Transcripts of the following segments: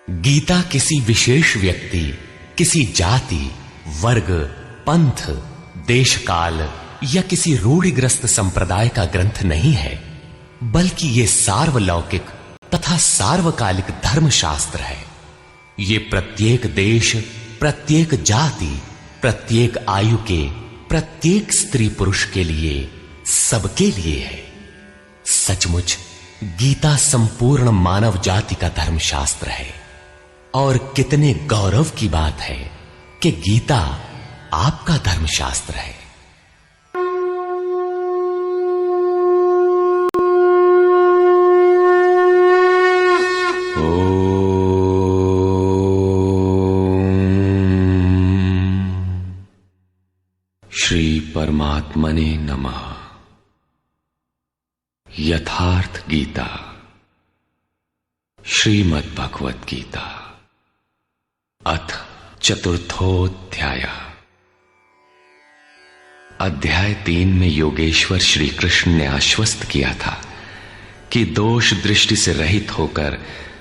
गीता किसी विशेष व्यक्ति, किसी जाति, वर्ग, पंथ, देश काल या किसी रूढ़िग्रस्त संप्रदाय का ग्रंथ नहीं है, बल्कि ये सार्वलौकिक तथा सार्वकालिक धर्मशास्त्र है। ये प्रत्येक देश, प्रत्येक जाति, प्रत्येक आयु के, प्रत्येक स्त्री पुरुष के लिए, सबके लिए है। सचमुच गीता संपूर्ण मानव जाति का धर्मशास्त्र है और कितने गौरव की बात है कि गीता आपका धर्मशास्त्र है। श्री परमात्मने नमः। यथार्थ गीता, श्रीमद् भगवत गीता, अथ चतुर्थोऽध्याय। अध्याय 3 में योगेश्वर श्री कृष्ण ने आश्वस्त किया था कि दोष दृष्टि से रहित होकर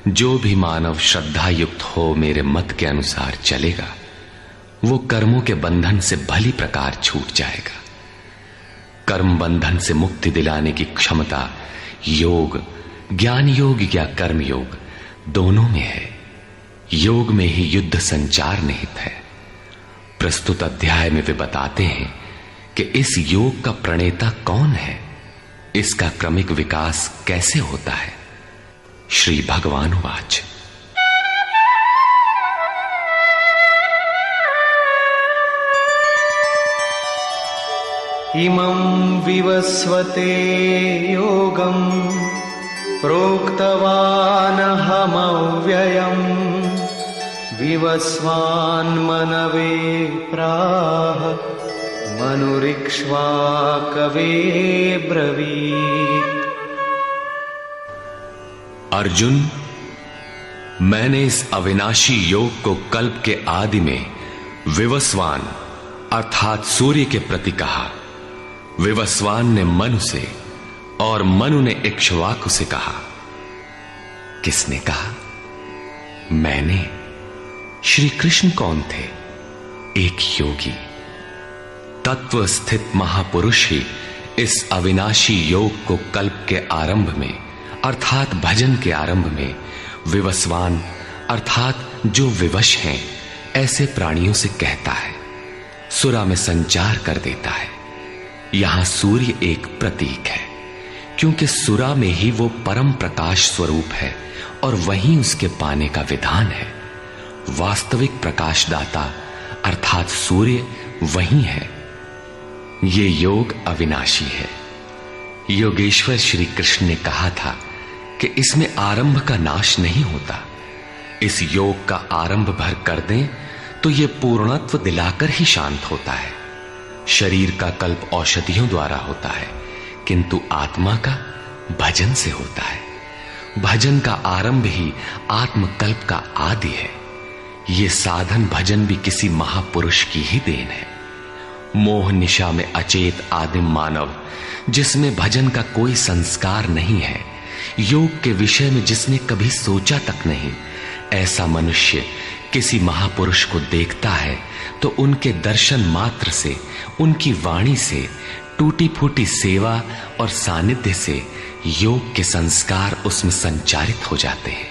जो भी मानव श्रद्धा युक्त हो मेरे मत के अनुसार चलेगा, वो कर्मों के बंधन से भली प्रकार छूट जाएगा। कर्म बंधन से मुक्ति दिलाने की क्षमता योग, ज्ञान योग या कर्म योग दोनों में है। योग में ही युद्ध संचार निहित है। प्रस्तुत अध्याय में वे बताते हैं कि इस योग का प्रणेता कौन है, इसका क्रमिक विकास कैसे होता है। श्री भगवान वाच। इमं विवस्वते योगं प्रोक्तवानहमव्ययम् विवस्वान्मनवे प्राह मनुरिक्ष्वाकवे ब्रवीत्। अर्जुन, मैंने इस अविनाशी योग को कल्प के आदि में विवस्वान अर्थात सूर्य के प्रति कहा। विवस्वान ने मनु से और मनु ने इक्ष्वाकु से कहा। किसने कहा? मैंने। श्री कृष्ण कौन थे? एक योगी, तत्व स्थित महापुरुष ही इस अविनाशी योग को कल्प के आरंभ में अर्थात भजन के आरंभ में विवस्वान अर्थात जो विवश हैं ऐसे प्राणियों से कहता है, सुरा में संचार कर देता है। यहां सूर्य एक प्रतीक है, क्योंकि सुरा में ही वो परम प्रकाश स्वरूप है और वहीं उसके पाने का विधान है। वास्तविक प्रकाशदाता अर्थात सूर्य वहीं है। ये योग अविनाशी है। योगेश्वर श्री कृष्ण ने कहा था कि इसमें आरंभ का नाश नहीं होता। इस योग का आरंभ भर कर दें तो ये पूर्णत्व दिलाकर ही शांत होता है। शरीर का कल्प औषधियों द्वारा होता है, किंतु आत्मा का भजन से होता है। भजन का आरंभ ही आत्मकल्प का आदि है। ये साधन भजन भी किसी महापुरुष की ही देन है। मोह निशा में अचेत आदिम मानव, जिसमें भजन का कोई संस्कार नहीं है, योग के विषय में जिसने कभी सोचा तक नहीं, ऐसा मनुष्य किसी महापुरुष को देखता है तो उनके दर्शन मात्र से, उनकी वाणी से, टूटी फूटी सेवा और सानिध्य से योग के संस्कार उसमें संचारित हो जाते हैं।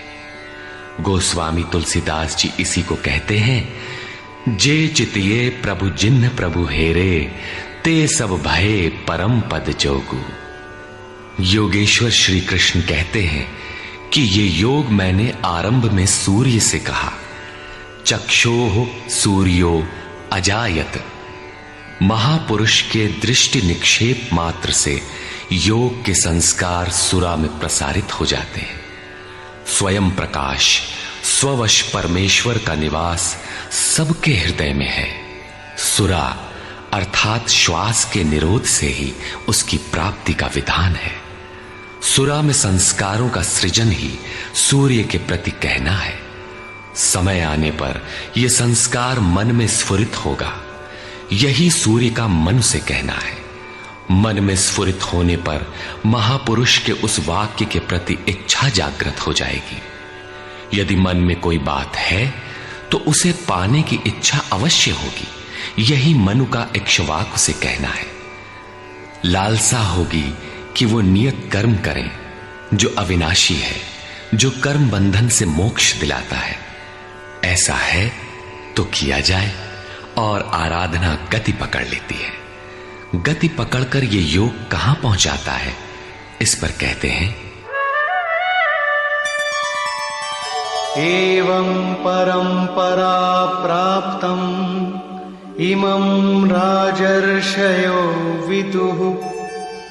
गोस्वामी तुलसीदास जी इसी को कहते हैं, जे चितिये प्रभु जिन्ह प्रभु हेरे, ते सब भये परम पद जोगु। योगेश्वर श्री कृष्ण कहते हैं कि ये योग मैंने आरंभ में सूर्य से कहा। चक्षोः सूर्यो अजायत। महापुरुष के दृष्टि निक्षेप मात्र से योग के संस्कार सुरा में प्रसारित हो जाते हैं। स्वयं प्रकाश, स्ववश परमेश्वर का निवास सबके हृदय में है। सुरा अर्थात श्वास के निरोध से ही उसकी प्राप्ति का विधान है। सुरा में संस्कारों का सृजन ही सूर्य के प्रति कहना है। समय आने पर यह संस्कार मन में स्फुरित होगा। यही सूर्य का मन से कहना है। मन में स्फुरित होने पर महापुरुष के उस वाक्य के प्रति इच्छा जागृत हो जाएगी। यदि मन में कोई बात है तो उसे पाने की इच्छा अवश्य होगी, यही मनु का इक्ष्वाकु से कहना है। लालसा होगी कि वो नियत कर्म करें जो अविनाशी है, जो कर्म बंधन से मोक्ष दिलाता है। ऐसा है तो किया जाए, और आराधना गति पकड़ लेती है। गति पकड़कर ये योग कहां पहुंचाता है, इस पर कहते हैं, एवं परंपरा प्राप्तम् इमं राजर्षयो विदुः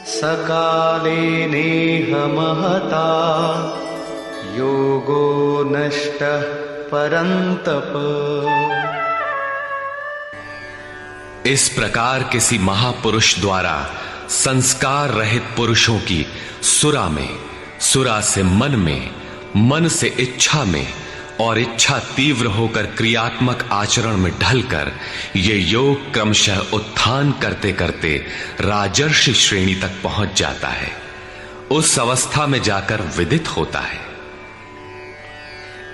सकाले नेह महता योगो नष्टः परन्तप। इस प्रकार किसी महापुरुष द्वारा संस्कार रहित पुरुषों की सुरा में, सुरा से मन में, मन से इच्छा में, और इच्छा तीव्र होकर क्रियात्मक आचरण में ढलकर ये योग क्रमशः उत्थान करते करते राजर्षि श्रेणी तक पहुंच जाता है। उस अवस्था में जाकर विदित होता है।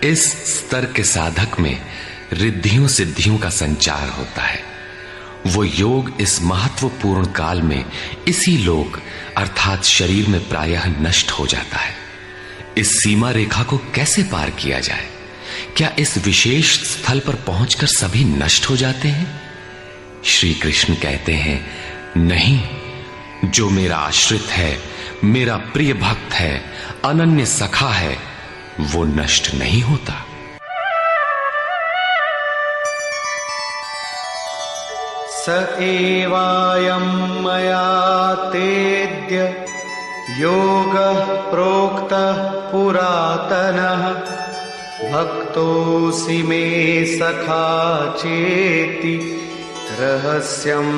इस स्तर के साधक में रिद्धियों सिद्धियों का संचार होता है। वो योग इस महत्वपूर्ण काल में इसी लोक अर्थात शरीर में प्रायः नष्ट हो जाता है। इस सीमा रेखा को कैसे पार किया जाए? क्या इस विशेष स्थल पर पहुंचकर सभी नष्ट हो जाते हैं? श्री कृष्ण कहते हैं, नहीं, जो मेरा आश्रित है, मेरा प्रिय भक्त है, अनन्य सखा है, वो नष्ट नहीं होता। स एवायं मया तेद्य योगः प्रोक्तः पुरातनः भक्तोऽसि मे सखा चेति रहस्यं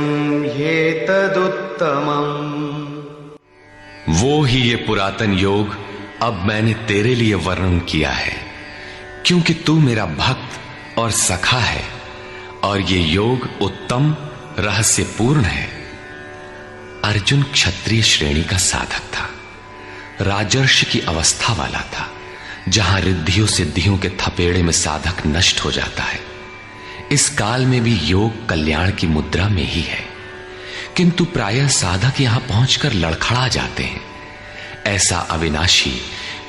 ह्येतदुत्तमम्। वो ही ये पुरातन योग अब मैंने तेरे लिए वर्णन किया है, क्योंकि तू मेरा भक्त और सखा है, और ये योग उत्तम रहस्यपूर्ण है। अर्जुन क्षत्रिय श्रेणी का साधक था, राजर्षि की अवस्था वाला था, जहां रिद्धियों सिद्धियों के थपेड़े में साधक नष्ट हो जाता है। इस काल में भी योग कल्याण की मुद्रा में ही है, किंतु प्रायः साधक यहां पहुंचकर लड़खड़ा जाते हैं। ऐसा अविनाशी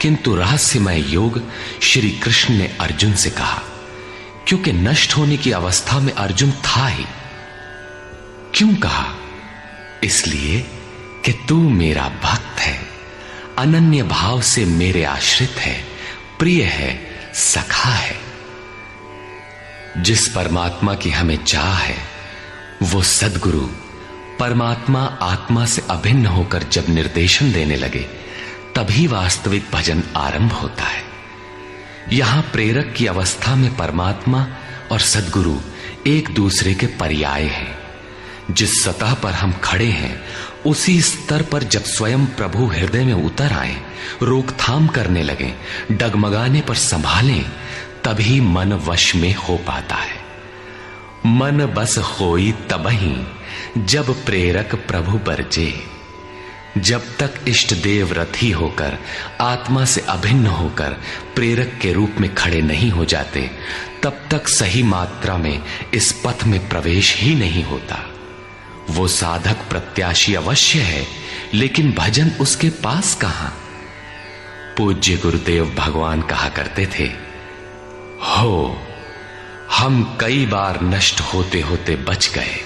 किंतु रहस्यमय योग श्री कृष्ण ने अर्जुन से कहा, क्योंकि नष्ट होने की अवस्था में अर्जुन था ही। क्यों कहा? इसलिए कि तू मेरा भक्त है, अनन्य भाव से मेरे आश्रित है, प्रिय है, सखा है। जिस परमात्मा की हमें चाह है, वो सद्गुरु परमात्मा आत्मा से अभिन्न होकर जब निर्देशन देने लगे, तभी वास्तविक भजन आरंभ होता है। यहां प्रेरक की अवस्था में परमात्मा और सद्गुरु एक दूसरे के पर्याय हैं। जिस सतह पर हम खड़े हैं, उसी स्तर पर जब स्वयं प्रभु हृदय में उतर आए, रोकथाम करने लगे, डगमगाने पर संभालें, तभी मन वश में हो पाता है। मन बस होई तबही जब प्रेरक प्रभु बरजे। जब तक इष्ट देव रथी होकर, आत्मा से अभिन्न होकर प्रेरक के रूप में खड़े नहीं हो जाते, तब तक सही मात्रा में इस पथ में प्रवेश ही नहीं होता। वो साधक प्रत्याशी अवश्य है, लेकिन भजन उसके पास कहां? पूज्य गुरुदेव भगवान कहा करते थे, हो हम कई बार नष्ट होते होते बच गए,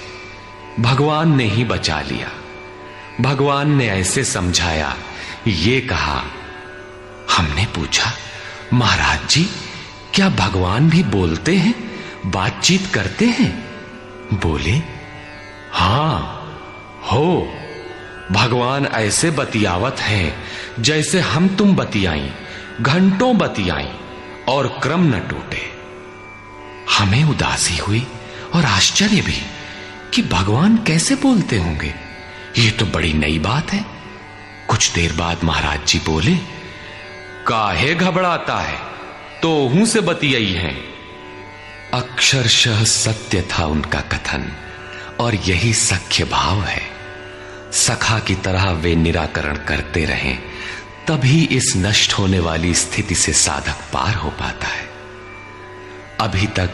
भगवान ने ही बचा लिया। भगवान ने ऐसे समझाया, ये कहा। हमने पूछा, महाराज जी, क्या भगवान भी बोलते हैं, बातचीत करते हैं? बोले, हां, हो, भगवान ऐसे बतियावत हैं जैसे हम तुम बतियाई, घंटों बतियाई और क्रम न टूटे। हमें उदासी हुई और आश्चर्य भी कि भगवान कैसे बोलते होंगे, ये तो बड़ी नई बात है। कुछ देर बाद महाराज जी बोले, काहे घबराता है, तो हूं से बतियाई हैं। अक्षरशः सत्य था उनका कथन, और यही सख्य भाव है। सखा की तरह वे निराकरण करते रहें, तभी इस नष्ट होने वाली स्थिति से साधक पार हो पाता है। अभी तक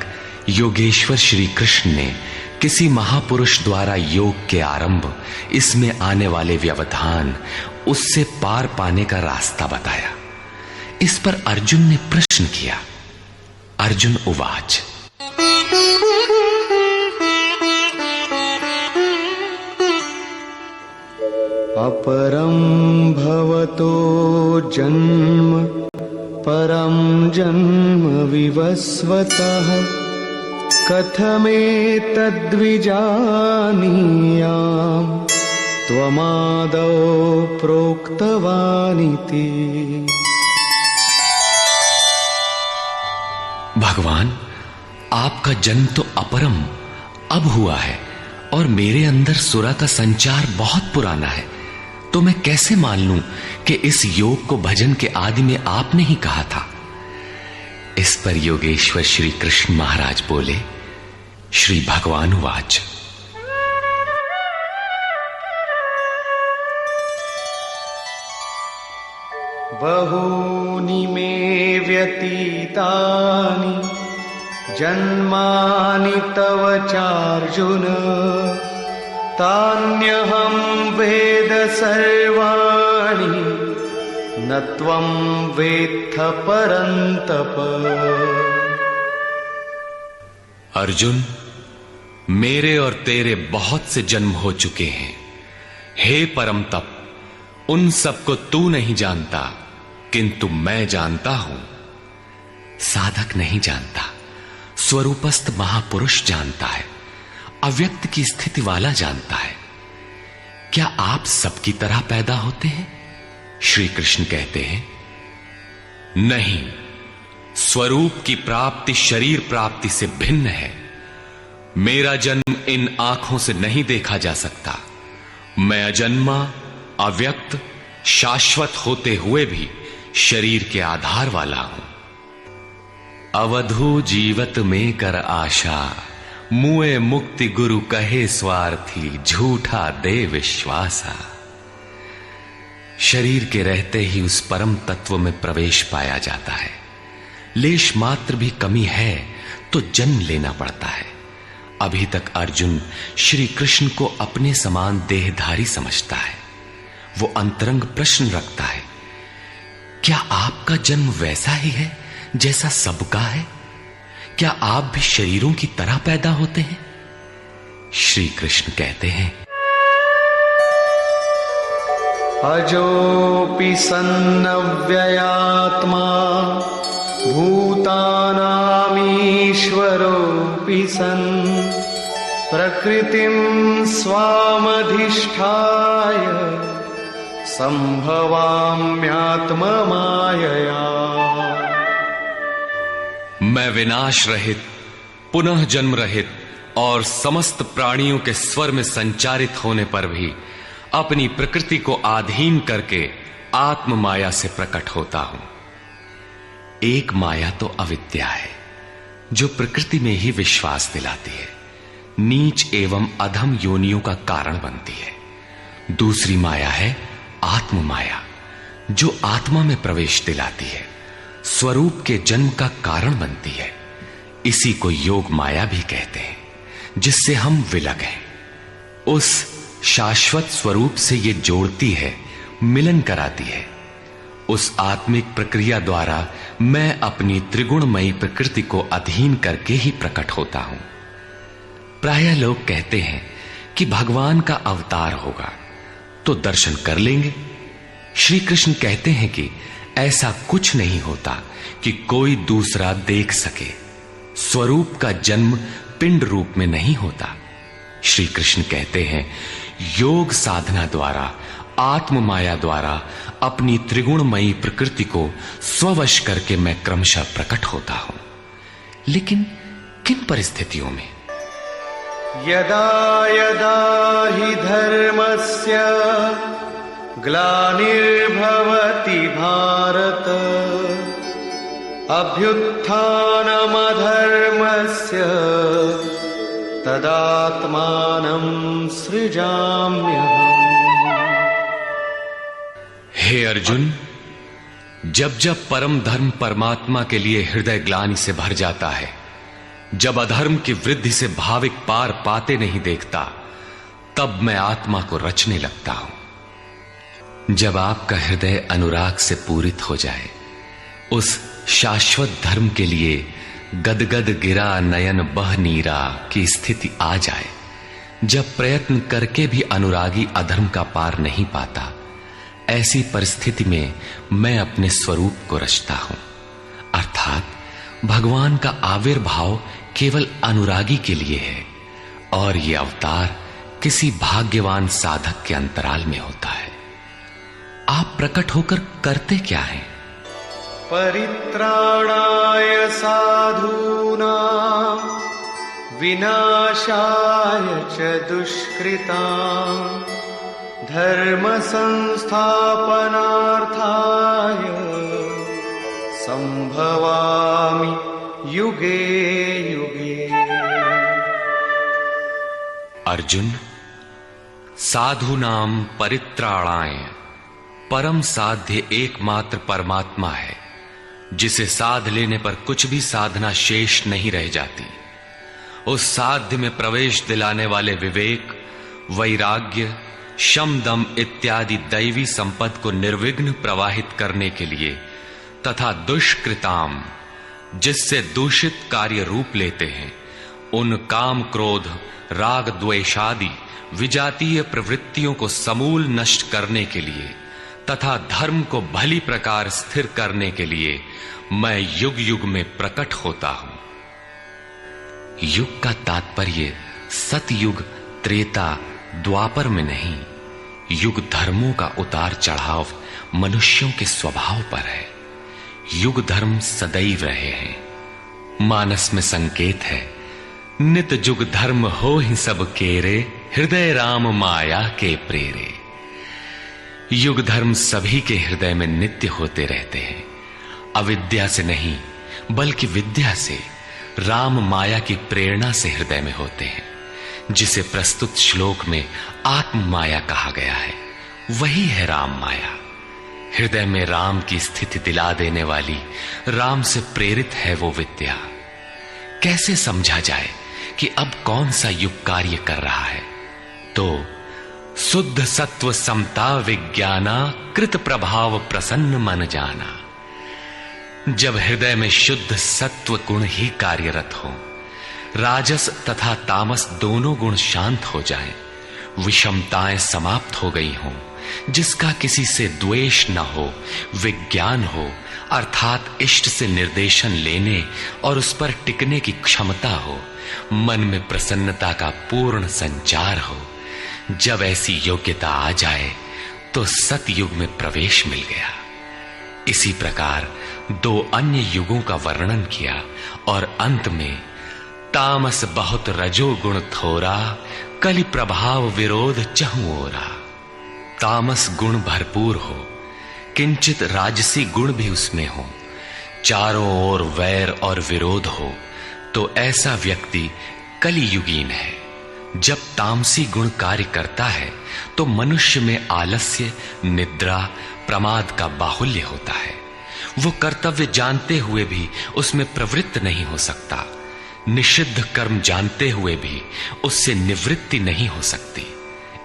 योगेश्वर श्री कृष्ण ने किसी महापुरुष द्वारा योग के आरंभ, इसमें आने वाले व्यवधान, उससे पार पाने का रास्ता बताया। इस पर अर्जुन ने प्रश्न किया। अर्जुन उवाच, अपरं भवतो जन्म परं जन्म विवस्वतः कथमेतद्विजानीयाम् त्वमादौ प्रोक्तवानिति। भगवान, आपका जन्म तो अपरम अब हुआ है और मेरे अंदर सुरा का संचार बहुत पुराना है, तो मैं कैसे मान लूं कि इस योग को भजन के आदि में आपने ही कहा था। इस पर योगेश्वर श्री कृष्ण महाराज बोले। श्री भगवान वाच, बहूनि मे व्यतीतानि जन्मानि तव चार्जुन तान्यहं वेद सर्वाणि न त्वं वेत्थ परन्तप। अर्जुन, मेरे और तेरे बहुत से जन्म हो चुके हैं। हे परम तप, उन सबको तू नहीं जानता, किंतु मैं जानता हूं। साधक नहीं जानता, स्वरूपस्थ महापुरुष जानता है, अव्यक्त की स्थिति वाला जानता है। क्या आप सबकी तरह पैदा होते हैं? श्री कृष्ण कहते हैं, नहीं, स्वरूप की प्राप्ति शरीर प्राप्ति से भिन्न है। मेरा जन्म इन आंखों से नहीं देखा जा सकता। मैं अजन्मा, अव्यक्त, शाश्वत होते हुए भी शरीर के आधार वाला हूं। अवधू जीवत में कर आशा, मुए मुक्ति गुरु कहे स्वार्थी, झूठा दे विश्वासा। शरीर के रहते ही उस परम तत्व में प्रवेश पाया जाता है। लेश मात्र भी कमी है तो जन्म लेना पड़ता है। अभी तक अर्जुन श्री कृष्ण को अपने समान देहधारी समझता है। वो अंतरंग प्रश्न रखता है, क्या आपका जन्म वैसा ही है जैसा सबका है? क्या आप भी शरीरों की तरह पैदा होते हैं? श्री कृष्ण कहते हैं, अजोऽपि सन्नव्ययात्मा भूतानामीश्वरोऽपि सन् प्रकृतिं स्वामधिष्ठाय संभवाम्यात्ममायया। मैं विनाश रहित, पुनः जन्म रहित और समस्त प्राणियों के स्वर में संचारित होने पर भी अपनी प्रकृति को अधीन करके आत्म माया से प्रकट होता हूं। एक माया तो अविद्या है, जो प्रकृति में ही विश्वास दिलाती है, नीच एवं अधम योनियों का कारण बनती है। दूसरी माया है आत्म माया, जो आत्मा में प्रवेश दिलाती है, स्वरूप के जन्म का कारण बनती है। इसी को योग माया भी कहते हैं, जिससे हम विलग हैं। उस शाश्वत स्वरूप से ये जोड़ती है, मिलन कराती है। उस आत्मिक प्रक्रिया द्वारा मैं अपनी त्रिगुणमयी प्रकृति को अधीन करके ही प्रकट होता हूं। प्रायः लोग कहते हैं कि भगवान का अवतार होगा तो दर्शन कर लेंगे। श्री कृष्ण कहते हैं कि ऐसा कुछ नहीं होता कि कोई दूसरा देख सके। स्वरूप का जन्म पिंड रूप में नहीं होता। श्री कृष्ण कहते हैं, योग साधना द्वारा, आत्म माया द्वारा अपनी त्रिगुणमयी प्रकृति को स्ववश करके मैं क्रमशः प्रकट होता हूं। लेकिन किन परिस्थितियों में? यदा यदा हि धर्मस्य ग्लानिर्भवति भारत अभ्युत्थानमधर्मस्य तदात्मानं सृजाम्यहम्। हे अर्जुन, जब जब परम धर्म परमात्मा के लिए हृदय ग्लानि से भर जाता है, जब अधर्म की वृद्धि से भाविक पार पाते नहीं देखता, तब मैं आत्मा को रचने लगता हूं। जब आपका हृदय अनुराग से पूरित हो जाए, उस शाश्वत धर्म के लिए गदगद गिरा नयन बह नीरा की स्थिति आ जाए, जब प्रयत्न करके भी अनुरागी अधर्म का पार नहीं पाता, ऐसी परिस्थिति में मैं अपने स्वरूप को रचता हूं। अर्थात भगवान का आविर्भाव केवल अनुरागी के लिए है और यह अवतार किसी भाग्यवान साधक के अंतराल में होता है। आप प्रकट होकर करते क्या हैं? परित्राणाय साधूनां विनाशाय च दुष्कृतां धर्म संस्थापनार्थाय संभवामि युगे युगे। अर्जुन, साधूनां परित्राणाय परम साध्य एकमात्र परमात्मा है, जिसे साध लेने पर कुछ भी साधना शेष नहीं रह जाती। उस साध्य में प्रवेश दिलाने वाले विवेक, वैराग्य, शम दम इत्यादि दैवी संपद को निर्विघ्न प्रवाहित करने के लिए तथा दुष्कृताम, जिससे दूषित कार्य रूप लेते हैं, उन काम क्रोध राग द्वेषादि विजातीय प्रवृत्तियों को समूल नष्ट करने के लिए तथा धर्म को भली प्रकार स्थिर करने के लिए मैं युग युग में प्रकट होता हूं। युग का तात्पर्य सतयुग, त्रेता, द्वापर में नहीं। युग धर्मों का उतार चढ़ाव मनुष्यों के स्वभाव पर है। युग धर्म सदैव रहे हैं। मानस में संकेत है, नित जुग धर्म हो ही सब केरे, हृदय राम माया के प्रेरे। युग धर्म सभी के हृदय में नित्य होते रहते हैं। अविद्या से नहीं बल्कि विद्या से, राम माया की प्रेरणा से हृदय में होते हैं, जिसे प्रस्तुत श्लोक में आत्म माया कहा गया है। वही है राम माया। हृदय में राम की स्थिति दिला देने वाली, राम से प्रेरित है वो विद्या। कैसे समझा जाए कि अब कौन सा युग कार्य कर रहा है? तो शुद्ध सत्व समता विज्ञाना, कृत प्रभाव प्रसन्न मन जाना। जब हृदय में शुद्ध सत्व गुण ही कार्यरत हो, राजस तथा तामस दोनों गुण शांत हो जाएं, विषमताएं समाप्त हो गई हों, जिसका किसी से द्वेष न हो, विज्ञान हो अर्थात इष्ट से निर्देशन लेने और उस पर टिकने की क्षमता हो, मन में प्रसन्नता का पूर्ण संचार हो, जब ऐसी योग्यता आ जाए तो सतयुग में प्रवेश मिल गया। इसी प्रकार दो अन्य युगों का वर्णन किया और अंत में तामस बहुत रजो गुण थोरा, कलि प्रभाव विरोध चहु ओरा। तामस गुण भरपूर हो, किंचित राजसी गुण भी उसमें हो, चारों ओर वैर और विरोध हो, तो ऐसा व्यक्ति कलियुगीन है। जब तामसी गुण कार्य करता है तो मनुष्य में आलस्य, निद्रा, प्रमाद का बाहुल्य होता है। वो कर्तव्य जानते हुए भी उसमें प्रवृत्त नहीं हो सकता, निषिद्ध कर्म जानते हुए भी उससे निवृत्ति नहीं हो सकती।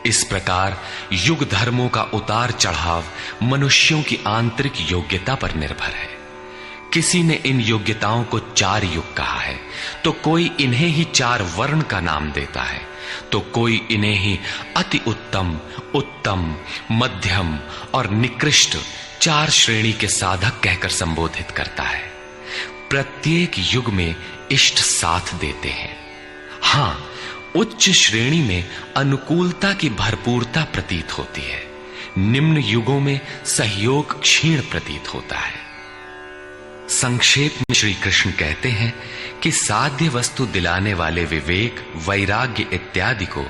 इस प्रकार युग धर्मों का उतार चढ़ाव मनुष्यों की आंतरिक योग्यता पर निर्भर है। किसी ने इन योग्यताओं को 4 युग कहा है, तो कोई इन्हें ही 4 वर्ण का नाम देता है, तो कोई इन्हें ही अति उत्तम, उत्तम, मध्यम और निकृष्ट 4 श्रेणी के साधक कहकर संबोधित करता है। प्रत्येक युग में इष्ट साथ देते हैं। हां, उच्च श्रेणी में अनुकूलता की भरपूरता प्रतीत होती है, निम्न युगों में सहयोग क्षीण प्रतीत होता है। संक्षेप में श्री कृष्ण कहते हैं कि साध्य वस्तु दिलाने वाले विवेक, वैराग्य इत्यादि को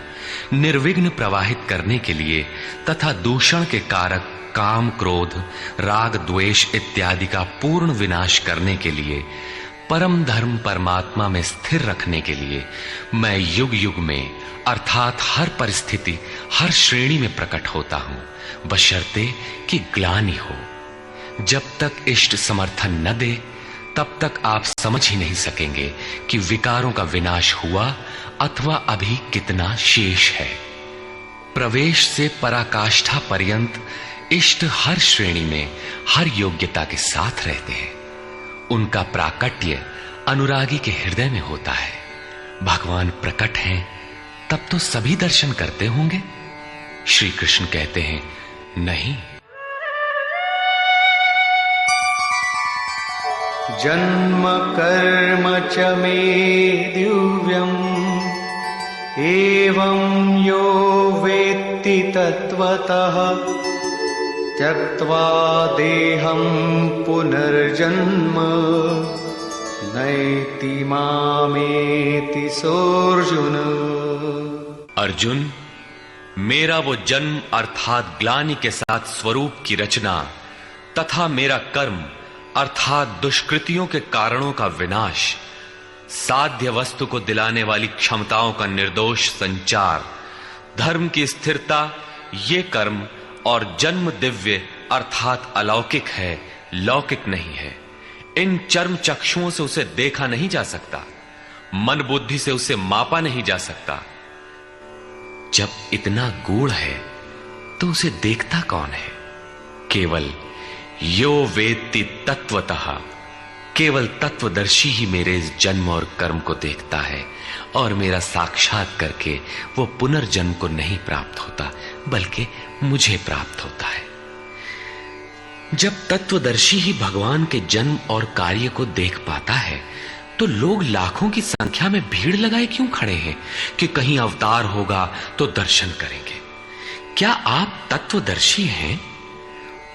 निर्विघ्न प्रवाहित करने के लिए तथा दूषण के कारक काम, क्रोध, राग, द्वेष इत्यादि का पूर्ण विनाश करने के लिए, परम धर्म परमात्मा में स्थिर रखने के लिए मैं युग युग में अर्थात हर परिस्थिति, हर श्रेणी में प्रकट होता हूं, बशर्ते कि ग्लानि हो। जब तक इष्ट समर्थन न दे तब तक आप समझ ही नहीं सकेंगे कि विकारों का विनाश हुआ अथवा अभी कितना शेष है। प्रवेश से पराकाष्ठा पर्यंत इष्ट हर श्रेणी में हर योग्यता के साथ रहते हैं। उनका प्राकट्य अनुरागी के हृदय में होता है। भगवान प्रकट हैं तब तो सभी दर्शन करते होंगे। श्री कृष्ण कहते हैं, नहीं। जन्म कर्म च मे दिव्यम् एवं यो वेत्ति तत्वतः त्यक्त्वा देहं पुनर्जन्म नैति मामेति सोऽर्जुन। अर्जुन, मेरा वो जन्म अर्थात ग्लानि के साथ स्वरूप की रचना तथा मेरा कर्म अर्थात दुष्कृतियों के कारणों का विनाश, साध्य वस्तु को दिलाने वाली क्षमताओं का निर्दोष संचार, धर्म की स्थिरता, ये कर्म और जन्म दिव्य अर्थात अलौकिक है, लौकिक नहीं है। इन चर्म चक्षुओं से उसे देखा नहीं जा सकता, मन बुद्धि से उसे मापा नहीं जा सकता। जब इतना गूढ़ है तो उसे देखता कौन है? केवल यो वेत्ति तत्वतः, केवल तत्वदर्शी ही मेरे इस जन्म और कर्म को देखता है और मेरा साक्षात करके वो पुनर्जन्म को नहीं प्राप्त होता बल्कि मुझे प्राप्त होता है। जब तत्वदर्शी ही भगवान के जन्म और कार्य को देख पाता है तो लोग लाखों की संख्या में भीड़ लगाए क्यों खड़े हैं कि कहीं अवतार होगा तो दर्शन करेंगे। क्या आप तत्वदर्शी हैं?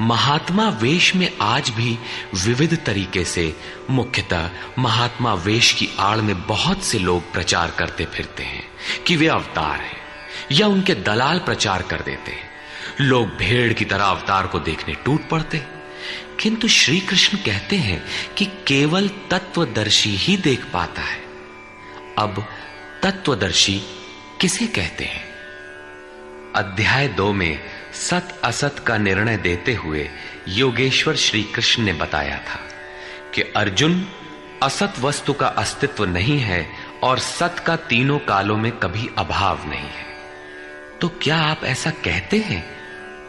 महात्मा वेश में आज भी विविध तरीके से, मुख्यतः महात्मा वेश की आड़ में बहुत से लोग प्रचार करते फिरते हैं कि वे अवतार हैं, या उनके दलाल प्रचार कर देते हैं। लोग भेड़ की तरह अवतार को देखने टूट पड़ते। किंतु श्री कृष्ण कहते हैं कि केवल तत्वदर्शी ही देख पाता है। अब तत्वदर्शी किसे कहते हैं? अध्याय 2 में सत असत का निर्णय देते हुए योगेश्वर श्री कृष्ण ने बताया था कि अर्जुन, असत वस्तु का अस्तित्व नहीं है और सत का तीनों कालों में कभी अभाव नहीं है। तो क्या आप ऐसा कहते हैं?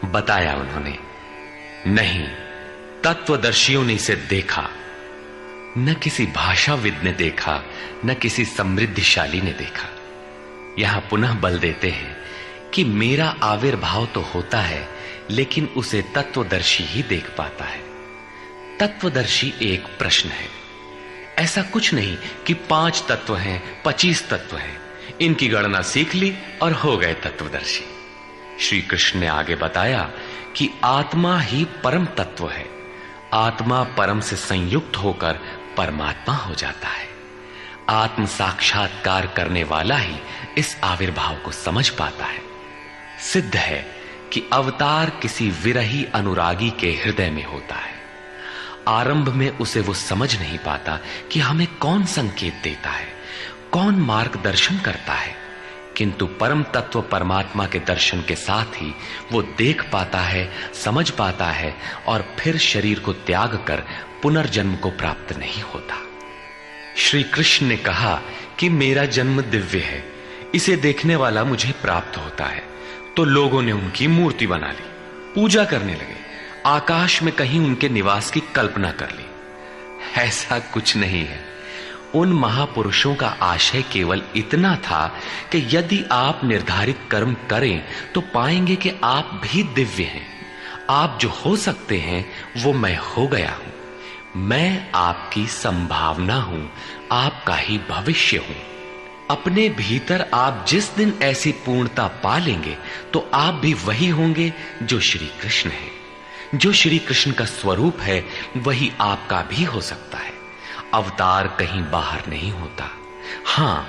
बताया उन्होंने, नहीं, तत्वदर्शियों ने इसे देखा। न किसी भाषाविद ने देखा, न किसी समृद्धिशाली ने देखा। यहां पुनः बल देते हैं कि मेरा आविर्भाव तो होता है लेकिन उसे तत्वदर्शी ही देख पाता है। तत्वदर्शी एक प्रश्न है। ऐसा कुछ नहीं कि 5 तत्व हैं, 25 तत्व हैं, इनकी गणना सीख ली और हो गए तत्वदर्शी। श्री कृष्ण ने आगे बताया कि आत्मा ही परम तत्व है। आत्मा परम से संयुक्त होकर परमात्मा हो जाता है। आत्म साक्षात्कार करने वाला ही इस आविर्भाव को समझ पाता है। सिद्ध है कि अवतार किसी विरही अनुरागी के हृदय में होता है। आरंभ में उसे वो समझ नहीं पाता कि हमें कौन संकेत देता है, कौन मार्गदर्शन करता है, किंतु परम तत्व परमात्मा के दर्शन के साथ ही वो देख पाता है, समझ पाता है और फिर शरीर को त्याग कर पुनर्जन्म को प्राप्त नहीं होता। श्री कृष्ण ने कहा कि मेरा जन्म दिव्य है, इसे देखने वाला मुझे प्राप्त होता है। तो लोगों ने उनकी मूर्ति बना ली, पूजा करने लगे, आकाश में कहीं उनके निवास की कल्पना कर ली। ऐसा कुछ नहीं है। उन महापुरुषों का आशय केवल इतना था कि यदि आप निर्धारित कर्म करें तो पाएंगे कि आप भी दिव्य हैं। आप जो हो सकते हैं वो मैं हो गया हूं। मैं आपकी संभावना हूं, आपका ही भविष्य हूं। अपने भीतर आप जिस दिन ऐसी पूर्णता पा लेंगे तो आप भी वही होंगे जो श्री कृष्ण है। जो श्री कृष्ण का स्वरूप है वही आपका भी हो सकता है। अवतार कहीं बाहर नहीं होता। हां,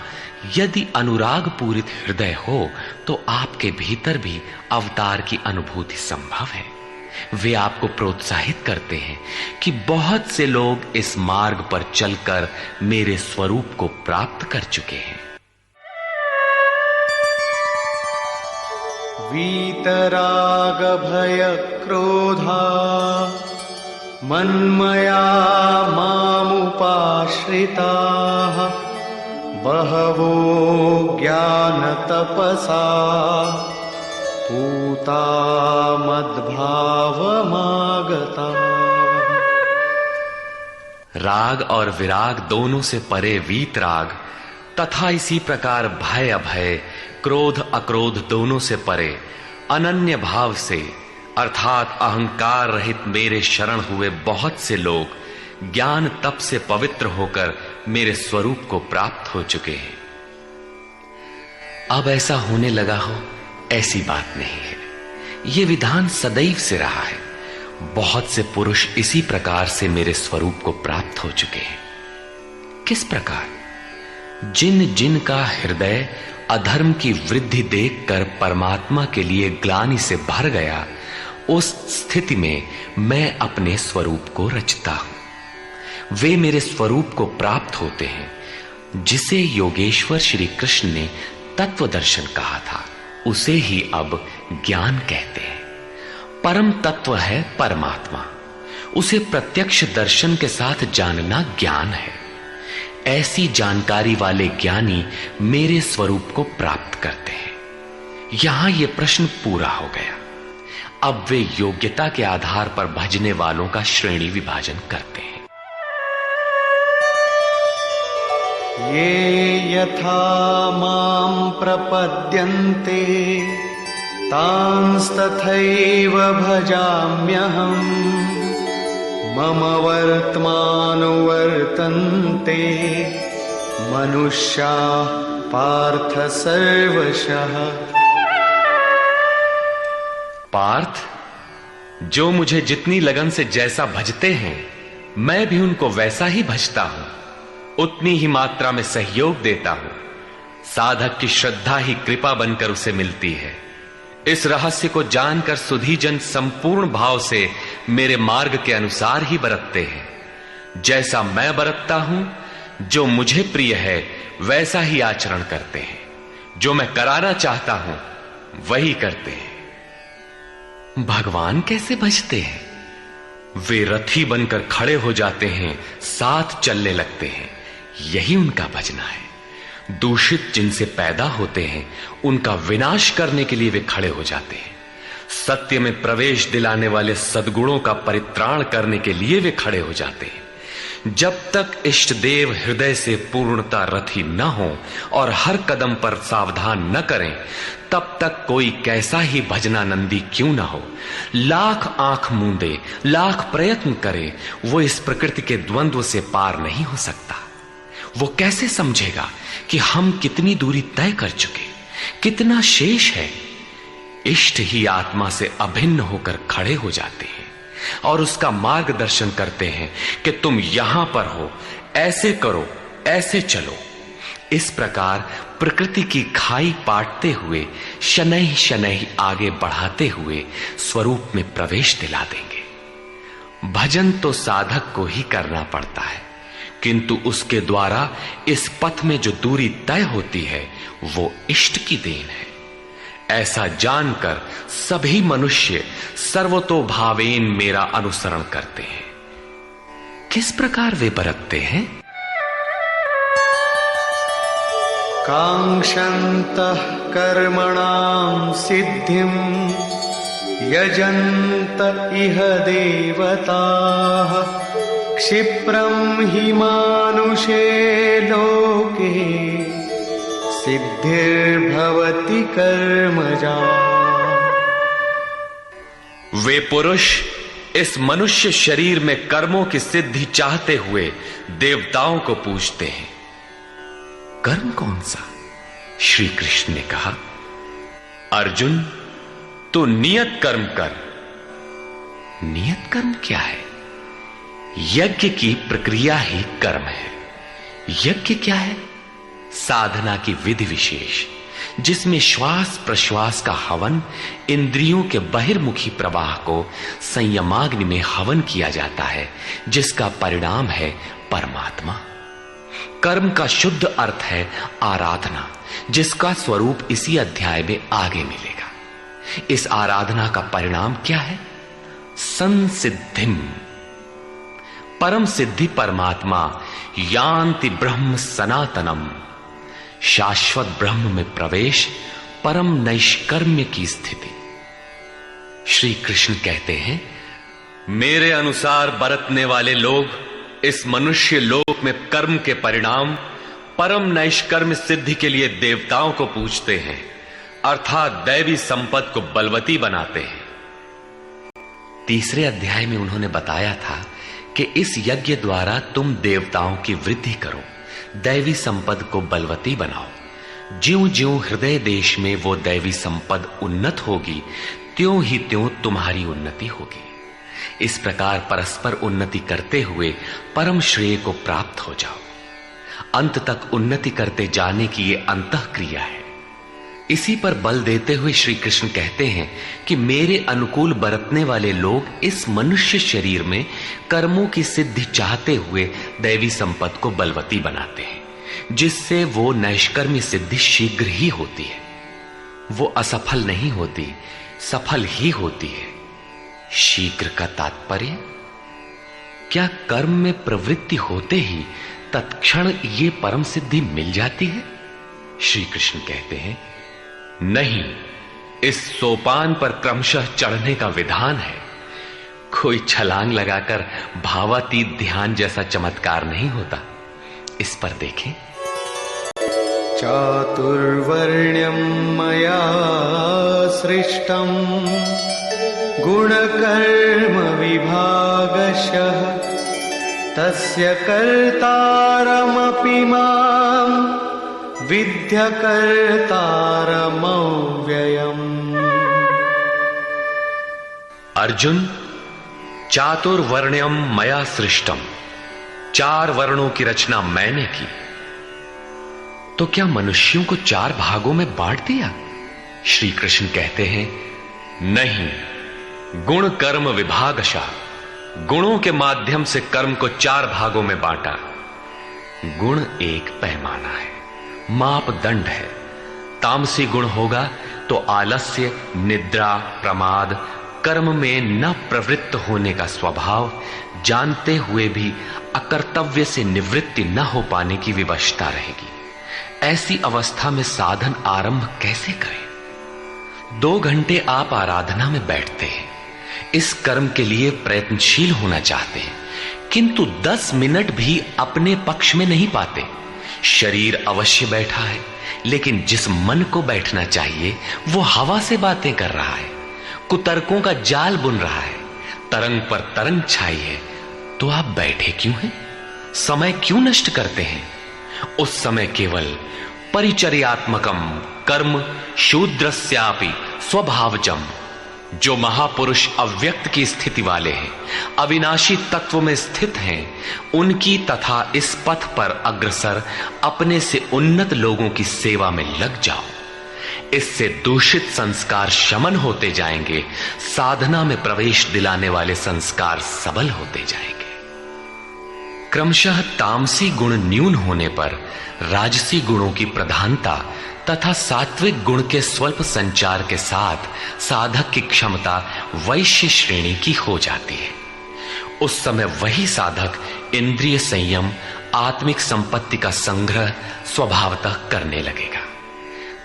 यदि अनुराग पूरित हृदय हो तो आपके भीतर भी अवतार की अनुभूति संभव है। वे आपको प्रोत्साहित करते हैं कि बहुत से लोग इस मार्ग पर चलकर मेरे स्वरूप को प्राप्त कर चुके हैं। वीतराग भय क्रोधा मन्मया मामुपाश्रिताः बहवो ज्ञानतपसा पूता मद्भावमागता। राग और विराग दोनों से परे वीतराग तथा इसी प्रकार भय अभय, क्रोध अक्रोध दोनों से परे अनन्य भाव से अर्थात अहंकार रहित मेरे शरण हुए बहुत से लोग ज्ञान तप से पवित्र होकर मेरे स्वरूप को प्राप्त हो चुके हैं। अब ऐसा होने लगा हो ऐसी बात नहीं है, यह विधान सदैव से रहा है। बहुत से पुरुष इसी प्रकार से मेरे स्वरूप को प्राप्त हो चुके हैं। किस प्रकार? जिन जिन का हृदय अधर्म की वृद्धि देखकर परमात्मा के लिए ग्लानि से भर गया, उस स्थिति में मैं अपने स्वरूप को रचता हूं। वे मेरे स्वरूप को प्राप्त होते हैं, जिसे योगेश्वर श्री कृष्ण ने तत्व दर्शन कहा था, उसे ही अब ज्ञान कहते हैं। परम तत्व है परमात्मा, उसे प्रत्यक्ष दर्शन के साथ जानना ज्ञान है। ऐसी जानकारी वाले ज्ञानी मेरे स्वरूप को प्राप्त करते हैं। यहां यह प्रश्न पूरा हो गया। अब वे योग्यता के आधार पर भजने वालों का श्रेणी विभाजन करते हैं। ये यथा मां प्रपद्यन्ते तांस्तथैव भजाम्यहम् मम वर्त्मानुवर्तन्ते मनुष्याः पार्थ सर्वशः। पार्थ, जो मुझे जितनी लगन से जैसा भजते हैं, मैं भी उनको वैसा ही भजता हूं, उतनी ही मात्रा में सहयोग देता हूं। साधक की श्रद्धा ही कृपा बनकर उसे मिलती है। इस रहस्य को जानकर सुधीजन संपूर्ण भाव से मेरे मार्ग के अनुसार ही बरतते हैं। जैसा मैं बरतता हूं, जो मुझे प्रिय है वैसा ही आचरण करते हैं। जो मैं कराना चाहता हूं वही करते हैं। भगवान कैसे भजते हैं? वे रथी बनकर खड़े हो जाते हैं, साथ चलने लगते हैं, यही उनका भजना है। दूषित जिनसे पैदा होते हैं, उनका विनाश करने के लिए वे खड़े हो जाते हैं। सत्य में प्रवेश दिलाने वाले सद्गुणों का परित्राण करने के लिए वे खड़े हो जाते हैं। जब तक इष्ट देव हृदय से पूर्णता रथी न हो और हर कदम पर सावधान न करें, तब तक कोई कैसा ही भजनानंदी क्यों न हो, लाख आंख मूंदे, लाख प्रयत्न करे, वो इस प्रकृति के द्वंद्व से पार नहीं हो सकता। वो कैसे समझेगा कि हम कितनी दूरी तय कर चुके, कितना शेष है। इष्ट ही आत्मा से अभिन्न होकर खड़े हो जाते हैं और उसका मार्गदर्शन करते हैं कि तुम यहां पर हो, ऐसे करो, ऐसे चलो। इस प्रकार प्रकृति की खाई पाटते हुए शनैः शनैः आगे बढ़ाते हुए स्वरूप में प्रवेश दिला देंगे। भजन तो साधक को ही करना पड़ता है, किंतु उसके द्वारा इस पथ में जो दूरी तय होती है वो इष्ट की देन है। ऐसा जानकर सभी मनुष्य सर्वतोभावेन मेरा अनुसरण करते हैं। किस प्रकार वे बरतते हैं? कांक्षन्तः कर्मणां सिद्धिं यजन्त इह देवताः क्षिप्रं हि मानुषे लोके सिद्धिर्भवति कर्मजा। वे पुरुष इस मनुष्य शरीर में कर्मों की सिद्धि चाहते हुए देवताओं को पूजते हैं। कर्म कौन सा? श्री कृष्ण ने कहा, अर्जुन तू नियत कर्म कर। नियत कर्म क्या है? यज्ञ की प्रक्रिया ही कर्म है। यज्ञ क्या है? साधना की विधि विशेष, जिसमें श्वास प्रश्वास का हवन, इंद्रियों के बहिर्मुखी प्रवाह को संयमाग्नि में हवन किया जाता है, जिसका परिणाम है परमात्मा। कर्म का शुद्ध अर्थ है आराधना, जिसका स्वरूप इसी अध्याय में आगे मिलेगा। इस आराधना का परिणाम क्या है? संसिद्धिम, परम सिद्धि परमात्मा यान्ति ब्रह्म सनातनम, शाश्वत ब्रह्म में प्रवेश, परम नैष्कर्म्य की स्थिति। श्री कृष्ण कहते हैं, मेरे अनुसार बरतने वाले लोग इस मनुष्य लोक में कर्म के परिणाम परम नैष्कर्म्य सिद्धि के लिए देवताओं को पूजते हैं, अर्थात दैवी संपत्ति को बलवती बनाते हैं। तीसरे अध्याय में उन्होंने बताया था कि इस यज्ञ द्वारा तुम देवताओं की वृद्धि करो, दैवी संपद को बलवती बनाओ। ज्यों ज्यों हृदय देश में वो दैवी संपद उन्नत होगी, त्यों ही त्यों तुम्हारी उन्नति होगी। इस प्रकार परस्पर उन्नति करते हुए परम श्रेय को प्राप्त हो जाओ। अंत तक उन्नति करते जाने की ये अंतःक्रिया है। इसी पर बल देते हुए श्री कृष्ण कहते हैं कि मेरे अनुकूल बरतने वाले लोग इस मनुष्य शरीर में कर्मों की सिद्धि चाहते हुए दैवी संपत्ति को बलवती बनाते हैं, जिससे वो नैष्कर्म्य सिद्धि शीघ्र ही होती है। वो असफल नहीं होती, सफल ही होती है। शीघ्र का तात्पर्य, क्या कर्म में प्रवृत्ति होते ही तत्क्षण ये परम सिद्धि मिल जाती है? श्री कृष्ण कहते हैं, नहीं, इस सोपान पर क्रमशः चढ़ने का विधान है। कोई छलांग लगाकर भावातीत ध्यान जैसा चमत्कार नहीं होता। इस पर देखें, चातुर्वर्ण्यं मया सृष्टं गुणकर्म विभागशः तस्य कर्तारमपि मां विद्य कर्तारमव्ययम्। अर्जुन, चातुर्वर्ण्यम मया सृष्टम, 4 वर्णों की रचना मैंने की। तो क्या मनुष्यों को 4 भागों में बांट दिया? श्री कृष्ण कहते हैं, नहीं, गुण कर्म विभागशः, गुणों के माध्यम से कर्म को 4 भागों में बांटा। गुण एक पैमाना है, मापदंड है। तामसी गुण होगा तो आलस्य, निद्रा, प्रमाद, कर्म में न प्रवृत्त होने का स्वभाव, जानते हुए भी अकर्तव्य से निवृत्ति न हो पाने की विवशता रहेगी। ऐसी अवस्था में साधन आरंभ कैसे करें? 2 घंटे आप आराधना में बैठते हैं, इस कर्म के लिए प्रयत्नशील होना चाहते हैं, किंतु 10 मिनट भी अपने पक्ष में नहीं पाते। शरीर अवश्य बैठा है, लेकिन जिस मन को बैठना चाहिए वो हवा से बातें कर रहा है, कुतर्कों का जाल बुन रहा है, तरंग पर तरंग छाई है। तो आप बैठे क्यों हैं? समय क्यों नष्ट करते हैं? उस समय केवल परिचर्यात्मकम कर्म शूद्रस्यापि स्वभावजम, जो महापुरुष अव्यक्त की स्थिति वाले हैं, अविनाशी तत्व में स्थित हैं, उनकी तथा इस पथ पर अग्रसर अपने से उन्नत लोगों की सेवा में लग जाओ। इससे दूषित संस्कार शमन होते जाएंगे, साधना में प्रवेश दिलाने वाले संस्कार सबल होते जाएंगे। क्रमशः तामसी गुण न्यून होने पर राजसी गुणों की प्रधानता तथा सात्विक गुण के स्वल्प संचार के साथ साधक की क्षमता वैश्य श्रेणी की हो जाती है। उस समय वही साधक इंद्रिय संयम, आत्मिक संपत्ति का संग्रह स्वभावतः करने लगेगा।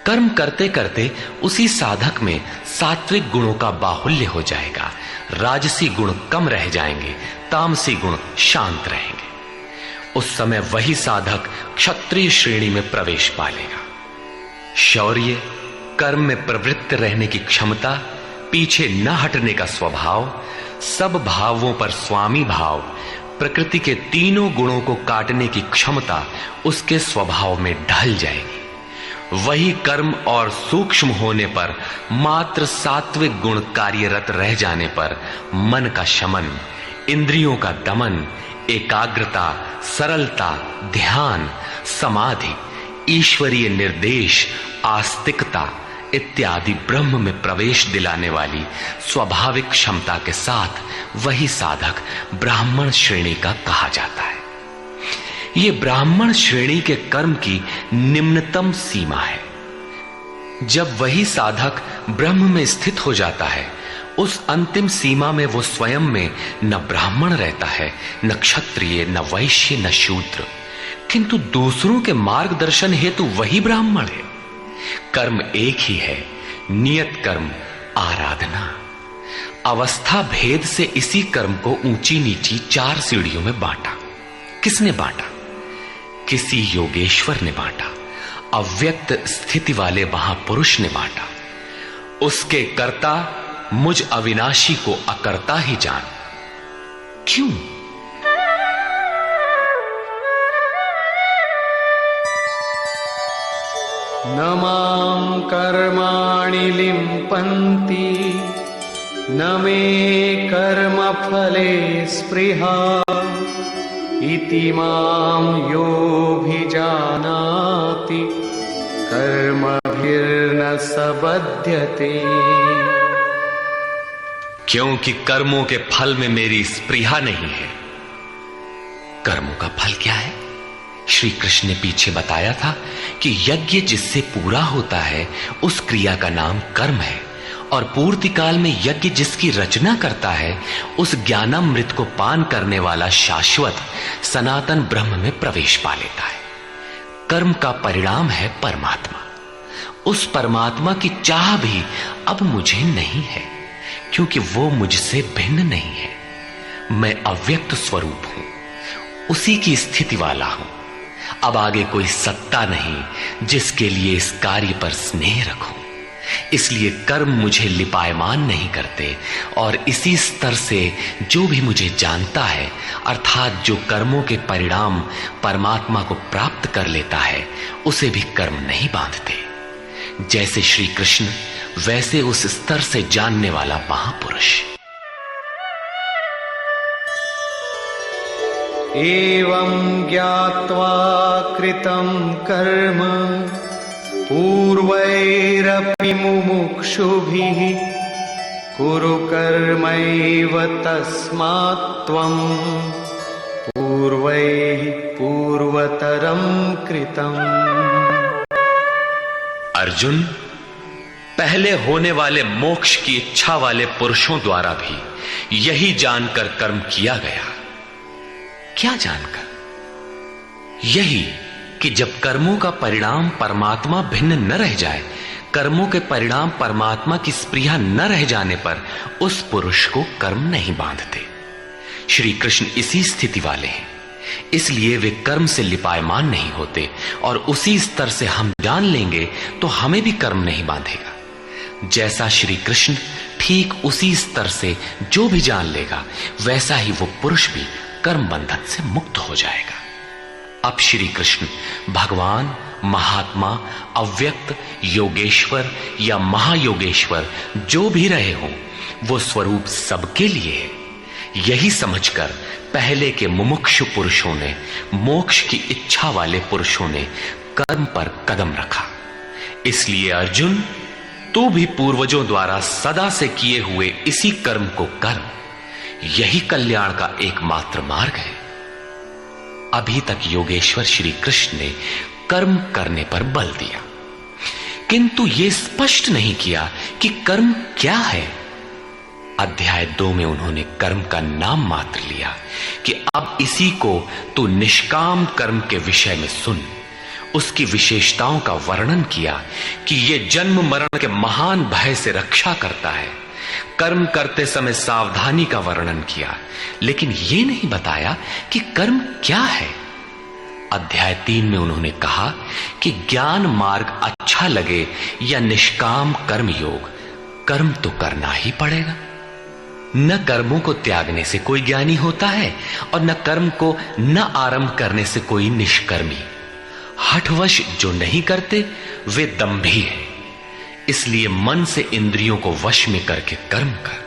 कर्म करते करते उसी साधक में सात्विक गुणों का बाहुल्य हो जाएगा, राजसी गुण कम रह जाएंगे, तामसी गुण शांत रहेंगे। उस समय वही साधक क्षत्रिय श्रेणी में प्रवेश पालेगा। शौर्य, कर्म में प्रवृत्त रहने की क्षमता, पीछे न हटने का स्वभाव, सब भावों पर स्वामी भाव, प्रकृति के तीनों गुणों को काटने की क्षमता उसके स्वभाव में ढल जाएगी। वही कर्म और सूक्ष्म होने पर मात्र सात्विक गुण कार्यरत रह जाने पर मन का शमन, इंद्रियों का दमन, एकाग्रता, सरलता, ध्यान, समाधि, ईश्वरीय निर्देश, आस्तिकता इत्यादि ब्रह्म में प्रवेश दिलाने वाली स्वाभाविक क्षमता के साथ वही साधक ब्राह्मण श्रेणी का कहा जाता है। ये ब्राह्मण श्रेणी के कर्म की निम्नतम सीमा है। जब वही साधक ब्रह्म में स्थित हो जाता है, उस अंतिम सीमा में वो स्वयं में न ब्राह्मण रहता है, न क्षत्रिय, न वैश्य, न शूद्र, किंतु दूसरों के मार्गदर्शन हेतु वही ब्राह्मण है। कर्म एक ही है, नियत कर्म आराधना। अवस्था भेद से इसी कर्म को ऊंची नीची 4 सीढ़ियों में बांटा। किसने बांटा? किसी योगेश्वर ने बांटा। अव्यक्त स्थिति वाले महापुरुष ने बांटा। उसके कर्ता मुझ अविनाशी को अकर्ता ही जान। क्यों? न मां कर्माणि लिम्पन्ति न मे कर्मफले स्पृहा इति मां योऽभिजानाति कर्मभिर्न स बध्यते। क्योंकि कर्मों के फल में मेरी स्पृहा नहीं है। कर्मों का फल क्या है? श्री कृष्ण ने पीछे बताया था कि यज्ञ जिससे पूरा होता है उस क्रिया का नाम कर्म है, और पूर्ति काल में यज्ञ जिसकी रचना करता है उस ज्ञानामृत को पान करने वाला शाश्वत सनातन ब्रह्म में प्रवेश पा लेता है। कर्म का परिणाम है परमात्मा। उस परमात्मा की चाह भी अब मुझे नहीं है, क्योंकि वो मुझसे भिन्न नहीं है। मैं अव्यक्त स्वरूप हूं, उसी की स्थिति वाला हूं। अब आगे कोई सत्ता नहीं जिसके लिए इस कार्य पर स्नेह रखूं। इसलिए कर्म मुझे लिपायमान नहीं करते, और इसी स्तर से जो भी मुझे जानता है, अर्थात जो कर्मों के परिणाम परमात्मा को प्राप्त कर लेता है, उसे भी कर्म नहीं बांधते। जैसे श्री कृष्ण, वैसे उस स्तर से जानने वाला महापुरुष। एवं ज्ञात्वा कृतं कर्म पूर्वैरपि मुमुक्षुभिः कुरु कर्मैव तस्मात् त्वं पूर्वैः पूर्वतरं कृतम्। अर्जुन, पहले होने वाले मोक्ष की इच्छा वाले पुरुषों द्वारा भी यही जानकर कर्म किया गया। क्या जानकर? यही कि जब कर्मों का परिणाम परमात्मा भिन्न न रह जाए, कर्मों के परिणाम परमात्मा की स्पृहा न रह जाने पर उस पुरुष को कर्म नहीं बांधते। श्री कृष्ण इसी स्थिति वाले हैं, इसलिए वे कर्म से लिपायमान नहीं होते, और उसी स्तर से हम जान लेंगे तो हमें भी कर्म नहीं बांधेगा। जैसा श्री कृष्ण, ठीक उसी स्तर से जो भी जान लेगा, वैसा ही वो पुरुष भी कर्म बंधन से मुक्त हो जाएगा। अब श्री कृष्ण भगवान, महात्मा, अव्यक्त, योगेश्वर या महायोगेश्वर जो भी रहे हों, वो स्वरूप सबके लिए है। यही समझकर पहले के मुमुक्षु पुरुषों ने, मोक्ष की इच्छा वाले पुरुषों ने कर्म पर कदम रखा। इसलिए अर्जुन, तू भी पूर्वजों द्वारा सदा से किए हुए इसी कर्म को कर। यही कल्याण का एकमात्र मार्ग है। अभी तक योगेश्वर श्री कृष्ण ने कर्म करने पर बल दिया, किंतु यह स्पष्ट नहीं किया कि कर्म क्या है। अध्याय 2 में उन्होंने कर्म का नाम मात्र लिया कि अब इसी को तू निष्काम कर्म के विषय में सुन। उसकी विशेषताओं का वर्णन किया कि यह जन्म मरण के महान भय से रक्षा करता है। कर्म करते समय सावधानी का वर्णन किया, लेकिन यह नहीं बताया कि कर्म क्या है। अध्याय 3 में उन्होंने कहा कि ज्ञान मार्ग अच्छा लगे या निष्काम कर्म योग, कर्म तो करना ही पड़ेगा। न कर्मों को त्यागने से कोई ज्ञानी होता है, और न कर्म को न आरंभ करने से कोई निष्कर्मी। हठवश जो नहीं करते वे दंभी हैं। इसलिए मन से इंद्रियों को वश में करके कर्म कर।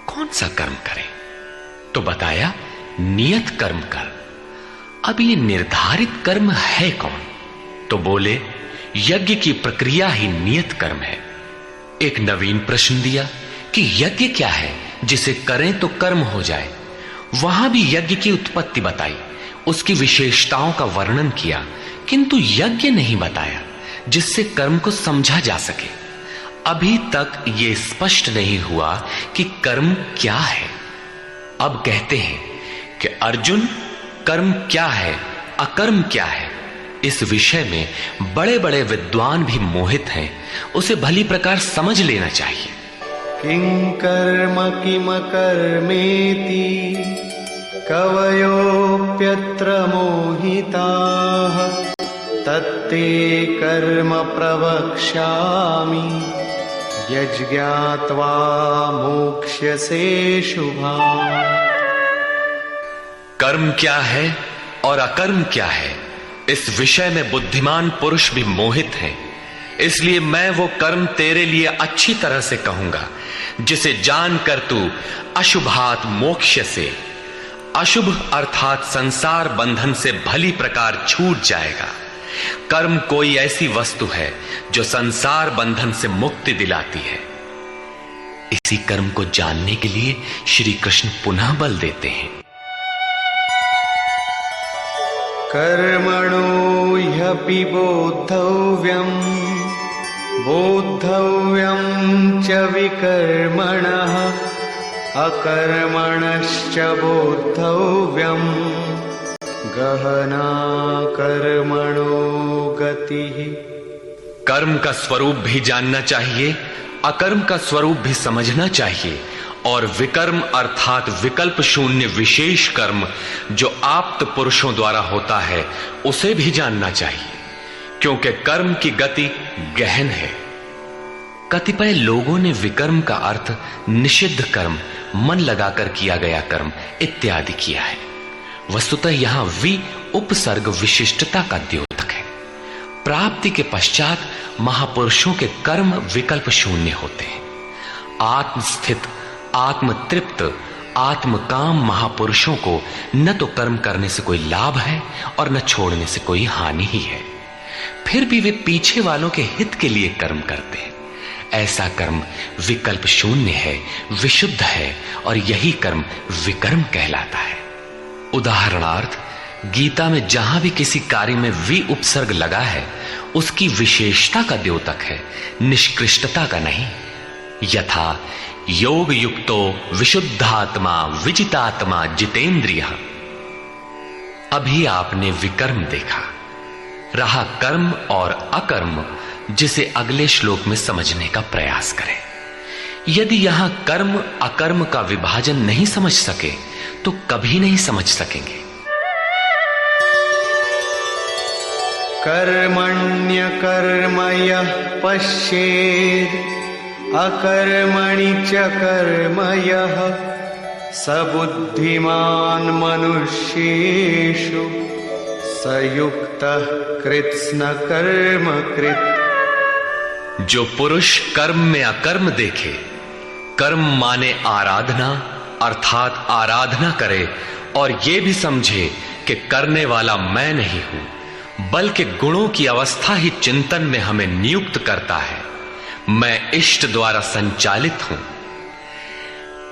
कौन सा कर्म करें? तो बताया नियत कर्म कर। अब ये निर्धारित कर्म है कौन? तो बोले यज्ञ की प्रक्रिया ही नियत कर्म है। एक नवीन प्रश्न दिया कि यज्ञ क्या है जिसे करें तो कर्म हो जाए। वहां भी यज्ञ की उत्पत्ति बताई, उसकी विशेषताओं का वर्णन किया, किंतु यज्ञ नहीं बताया जिससे कर्म को समझा जा सके। अभी तक ये स्पष्ट नहीं हुआ कि कर्म क्या है। अब कहते हैं कि अर्जुन, कर्म क्या है, अकर्म क्या है, इस विषय में बड़े बड़े विद्वान भी मोहित हैं। उसे भली प्रकार समझ लेना चाहिए। किं कर्म किम कर्मेति कवयोप्यत्र मोहिताः तत्ते कर्म प्रवक्ष्यामि यज्ञात्वा मोक्ष्यसे शुभाम्। कर्म क्या है और अकर्म क्या है, इस विषय में बुद्धिमान पुरुष भी मोहित हैं। इसलिए मैं वो कर्म तेरे लिए अच्छी तरह से कहूंगा जिसे जानकर तू अशुभात मोक्ष से, अशुभ अर्थात संसार बंधन से भली प्रकार छूट जाएगा। कर्म कोई ऐसी वस्तु है जो संसार बंधन से मुक्ति दिलाती है। इसी कर्म को जानने के लिए श्री कृष्ण पुनः बल देते हैं। कर्मणो ह्यपि बोद्धव्यम् बोद्धव्यम् च विकर्मणः अकर्मणश्च बोद्धव्यम् गहना कर्मणो गतिः। कर्म का स्वरूप भी जानना चाहिए, अकर्म का स्वरूप भी समझना चाहिए, और विकर्म अर्थात विकल्प शून्य विशेष कर्म जो आप्त पुरुषों द्वारा होता है उसे भी जानना चाहिए, क्योंकि कर्म की गति गहन है। कतिपय लोगों ने विकर्म का अर्थ निषिद्ध कर्म, मन लगाकर किया गया कर्म इत्यादि किया है। वस्तुतः यहां वि उपसर्ग विशिष्टता का द्योतक है। प्राप्ति के पश्चात महापुरुषों के कर्म विकल्प शून्य होते हैं। आत्मस्थित, आत्मतृप्त, आत्मकाम महापुरुषों को न तो कर्म करने से कोई लाभ है और न छोड़ने से कोई हानि ही है। फिर भी वे पीछे वालों के हित के लिए कर्म करते हैं। ऐसा कर्म विकल्प शून्य है, विशुद्ध है, और यही कर्म विकर्म कहलाता है। उदाहरणार्थ, गीता में जहां भी किसी कार्य में वि उपसर्ग लगा है उसकी विशेषता का द्योतक है, निष्कृष्टता का नहीं। यथा योग युक्तो विशुद्धात्मा विजितात्मा जितेंद्रिय। अभी आपने विकर्म देखा, रहा कर्म और अकर्म, जिसे अगले श्लोक में समझने का प्रयास करें। यदि यहां कर्म अकर्म का विभाजन नहीं समझ सके तो कभी नहीं समझ सकेंगे। कर्मण्यकर्म यः पश्येत् अकर्मणि च कर्म यः स बुद्धिमान् मनुष्येषु स युक्तः कृत्स्न कर्म कृत्। जो पुरुष कर्म में अकर्म देखे, कर्म माने आराधना अर्थात आराधना करे, और ये भी समझे कि करने वाला मैं नहीं हूं बल्कि गुणों की अवस्था ही चिंतन में हमें नियुक्त करता है, मैं इष्ट द्वारा संचालित हूं,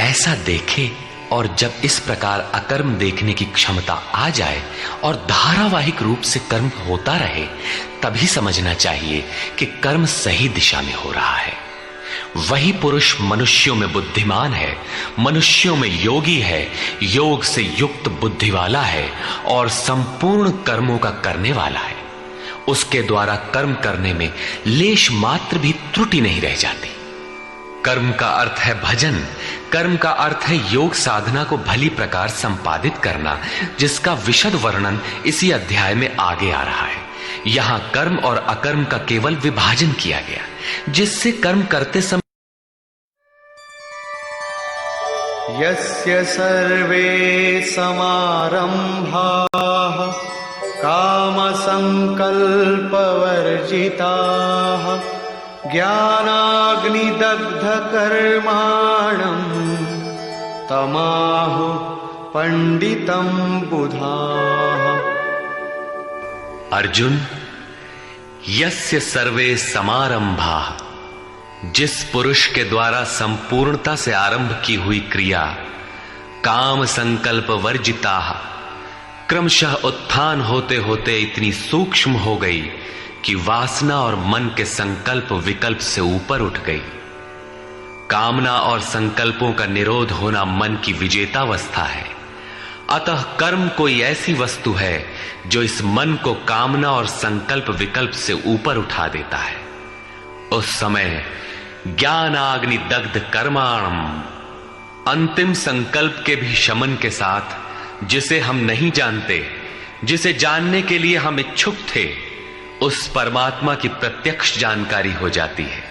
ऐसा देखे। और जब इस प्रकार अकर्म देखने की क्षमता आ जाए और धारावाहिक रूप से कर्म होता रहे, तभी समझना चाहिए कि कर्म सही दिशा में हो रहा है। वही पुरुष मनुष्यों में बुद्धिमान है, मनुष्यों में योगी है, योग से युक्त बुद्धि वाला है और संपूर्ण कर्मों का करने वाला है। उसके द्वारा कर्म करने में लेश मात्र भी त्रुटि नहीं रह जाती। कर्म का अर्थ है भजन, कर्म का अर्थ है योग साधना को भली प्रकार संपादित करना, जिसका विशद वर्णन इसी अध्याय में आगे आ रहा है। यहां कर्म और अकर्म का केवल विभाजन किया गया, जिससे कर्म करते समय यस्य सर्वे समारंभाः कामसंकल्पवर्जिताः ज्ञानाग्निदग्धकर्माणम् तमाहुः पंडितं बुधाः। अर्जुन, यस्य सर्वे समारंभाः, जिस पुरुष के द्वारा संपूर्णता से आरंभ की हुई क्रिया काम संकल्प वर्जिता क्रमशः उत्थान होते होते इतनी सूक्ष्म हो गई कि वासना और मन के संकल्प विकल्प से ऊपर उठ गई। कामना और संकल्पों का निरोध होना मन की विजेतावस्था है। अतः कर्म कोई ऐसी वस्तु है जो इस मन को कामना और संकल्प विकल्प से ऊपर उठा देता है। उस समय ज्ञानाग्नि दग्ध कर्माणम, अंतिम संकल्प के भी शमन के साथ, जिसे हम नहीं जानते, जिसे जानने के लिए हम इच्छुक थे, उस परमात्मा की प्रत्यक्ष जानकारी हो जाती है।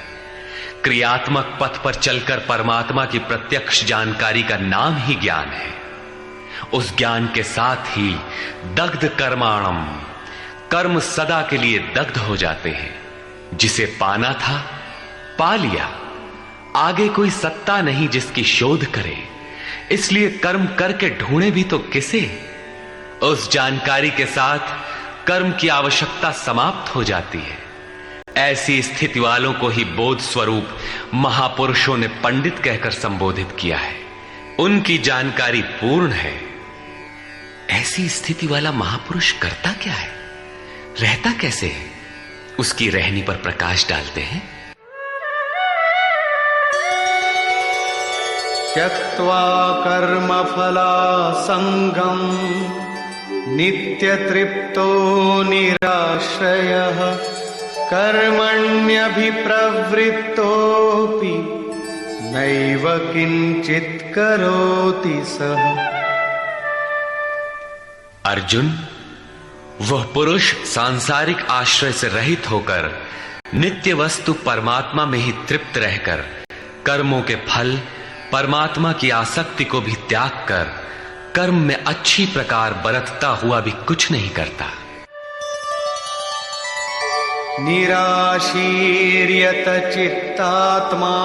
क्रियात्मक पथ पर चलकर परमात्मा की प्रत्यक्ष जानकारी का नाम ही ज्ञान है। उस ज्ञान के साथ ही दग्ध कर्माणम, कर्म सदा के लिए दग्ध हो जाते हैं। जिसे पाना था पा लिया, आगे कोई सत्ता नहीं जिसकी शोध करे, इसलिए कर्म करके ढूंढे भी तो किसे। उस जानकारी के साथ कर्म की आवश्यकता समाप्त हो जाती है। ऐसी स्थिति वालों को ही बोध स्वरूप महापुरुषों ने पंडित कहकर संबोधित किया है। उनकी जानकारी पूर्ण है। ऐसी स्थिति वाला महापुरुष करता क्या है, रहता कैसे है, उसकी रहनी पर प्रकाश डालते हैं। त्यक्त्वा कर्मफलासंगम नित्य तृप्तो निराश्रयः कर्मण्यभिप्रवृत्तोऽपि नैव किंचित् करोति सः। अर्जुन, वह पुरुष सांसारिक आश्रय से रहित होकर नित्य वस्तु परमात्मा में ही तृप्त रहकर कर्मों के फल परमात्मा की आसक्ति को भी त्याग कर कर्म में अच्छी प्रकार बरतता हुआ भी कुछ नहीं करता। निराशीर्यत चित्तात्मा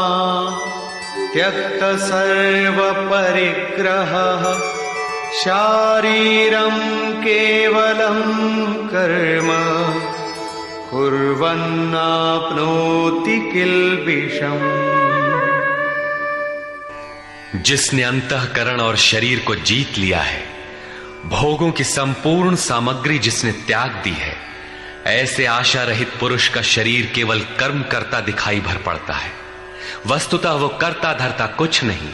त्यक्त सर्व परिग्रहः शारीरं केवलं कर्म कुर्वन्नाप्नोति किल्बिषम्। जिसने अंतःकरण और शरीर को जीत लिया है, भोगों की संपूर्ण सामग्री जिसने त्याग दी है, ऐसे आशा रहित पुरुष का शरीर केवल कर्म करता दिखाई भर पड़ता है। वस्तुतः वो करता धरता कुछ नहीं,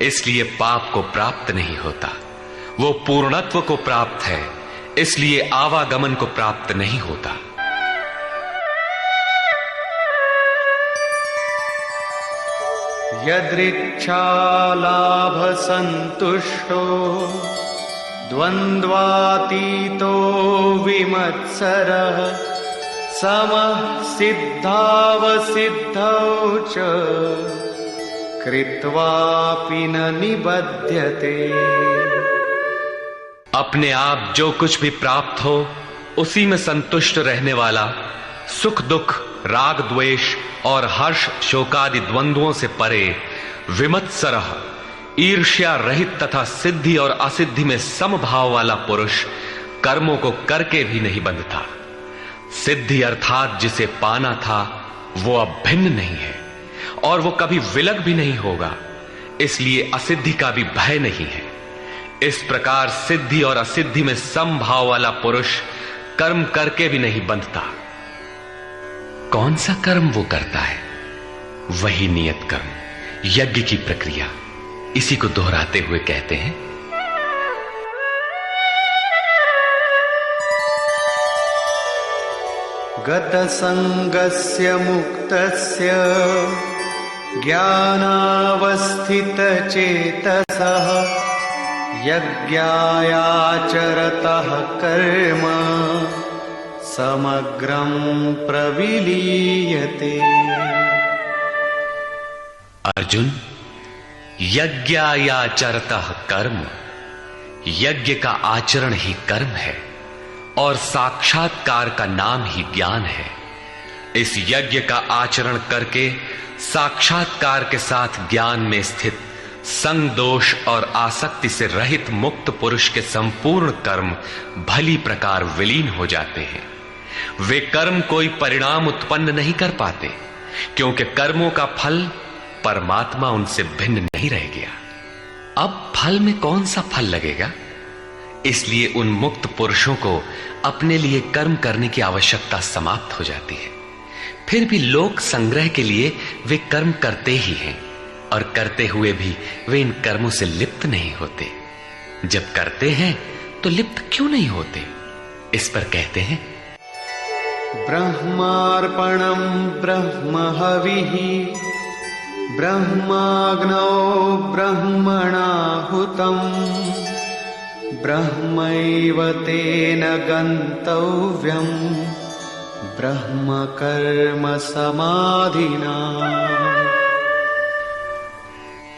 इसलिए पाप को प्राप्त नहीं होता। वो पूर्णत्व को प्राप्त है, इसलिए आवागमन को प्राप्त नहीं होता। यदृच्छालाभ संतुष्टो द्वन्द्वातीतो विमत्सरः समः सिद्धावसिद्धौ च कृत्वापि न निबध्यते। अपने आप जो कुछ भी प्राप्त हो उसी में संतुष्ट रहने वाला, सुख दुख राग द्वेष और हर्ष शोकादि द्वंद्वों से परे, विमत्सरः ईर्ष्या रहित तथा सिद्धि और असिद्धि में समभाव वाला पुरुष कर्मों को करके भी नहीं बंधता। सिद्धि अर्थात जिसे पाना था वो अब भिन्न नहीं है और वो कभी विलग भी नहीं होगा, इसलिए असिद्धि का भी भय नहीं है। इस प्रकार सिद्धि और असिद्धि में समभाव वाला पुरुष कर्म करके भी नहीं बंधता। कौन सा कर्म वो करता है? वही नियत कर्म, यज्ञ की प्रक्रिया। इसी को दोहराते हुए कहते हैं, गत संगस्य मुक्तस्य ज्ञानावस्थित चेतसः यज्ञायाचरतः कर्म समग्रं प्रविलीयते। अर्जुन, यज्ञायाचरतः कर्म, यज्ञ का आचरण ही कर्म है और साक्षात्कार का नाम ही ज्ञान है। इस यज्ञ का आचरण करके साक्षात्कार के साथ ज्ञान में स्थित संग दोष और आसक्ति से रहित मुक्त पुरुष के संपूर्ण कर्म भली प्रकार विलीन हो जाते हैं। वे कर्म कोई परिणाम उत्पन्न नहीं कर पाते, क्योंकि कर्मों का फल परमात्मा उनसे भिन्न नहीं रह गया। अब फल में कौन सा फल लगेगा, इसलिए उन मुक्त पुरुषों को अपने लिए कर्म करने की आवश्यकता समाप्त हो जाती है। फिर भी लोक संग्रह के लिए वे कर्म करते ही हैं और करते हुए भी वे इन कर्मों से लिप्त नहीं होते। जब करते हैं तो लिप्त क्यों नहीं होते? इस पर कहते हैं, ब्रह्मार्पणं ब्रह्महविः ब्रह्माग्नौ ब्रह्मणाहुतं ब्रह्मैव तेन गन्तव्यं ब्रह्म कर्म समाधिना।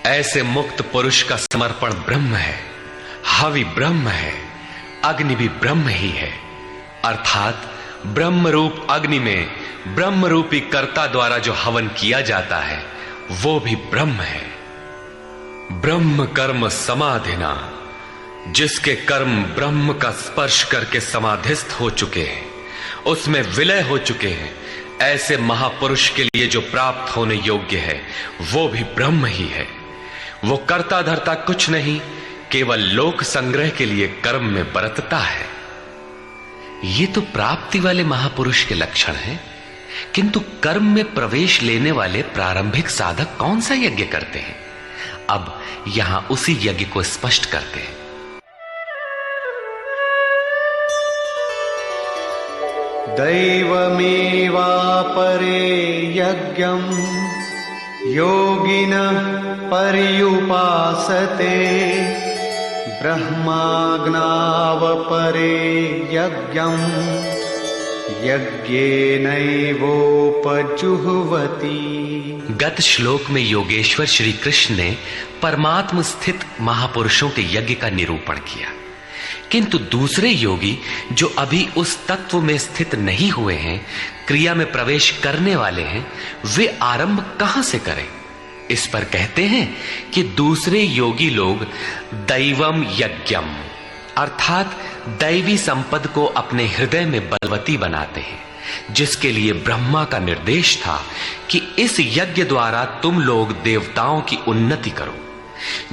ऐसे मुक्त पुरुष का समर्पण ब्रह्म है, हवि ब्रह्म है, अग्नि भी ब्रह्म ही है। अर्थात ब्रह्म रूप अग्नि में ब्रह्म रूपी कर्ता द्वारा जो हवन किया जाता है वो भी ब्रह्म है। ब्रह्म कर्म समाधिना, जिसके कर्म ब्रह्म का स्पर्श करके समाधिस्थ हो चुके हैं, उसमें विलय हो चुके हैं, ऐसे महापुरुष के लिए जो प्राप्त होने योग्य है वो भी ब्रह्म ही है। वो कर्ता धर्ता कुछ नहीं, केवल लोक संग्रह के लिए कर्म में बरतता है। ये तो प्राप्ति वाले महापुरुष के लक्षण हैं, किंतु कर्म में प्रवेश लेने वाले प्रारंभिक साधक कौन सा यज्ञ करते हैं? अब यहां उसी यज्ञ को स्पष्ट करते हैं। दैवमेवापरे यज्ञं योगिनः पर्युपासते ब्रह्माग्नावपरे यज्ञं यज्ञेनैवोपजुह्वति। गत श्लोक में योगेश्वर श्री कृष्ण ने परमात्म स्थित महापुरुषों के यज्ञ का निरूपण किया, किंतु दूसरे योगी जो अभी उस तत्व में स्थित नहीं हुए हैं, क्रिया में प्रवेश करने वाले हैं, वे आरंभ कहां से करें? इस पर कहते हैं कि दूसरे योगी लोग दैवम यज्ञम अर्थात दैवी संपद को अपने हृदय में बलवती बनाते हैं, जिसके लिए ब्रह्मा का निर्देश था कि इस यज्ञ द्वारा तुम लोग देवताओं की उन्नति करो।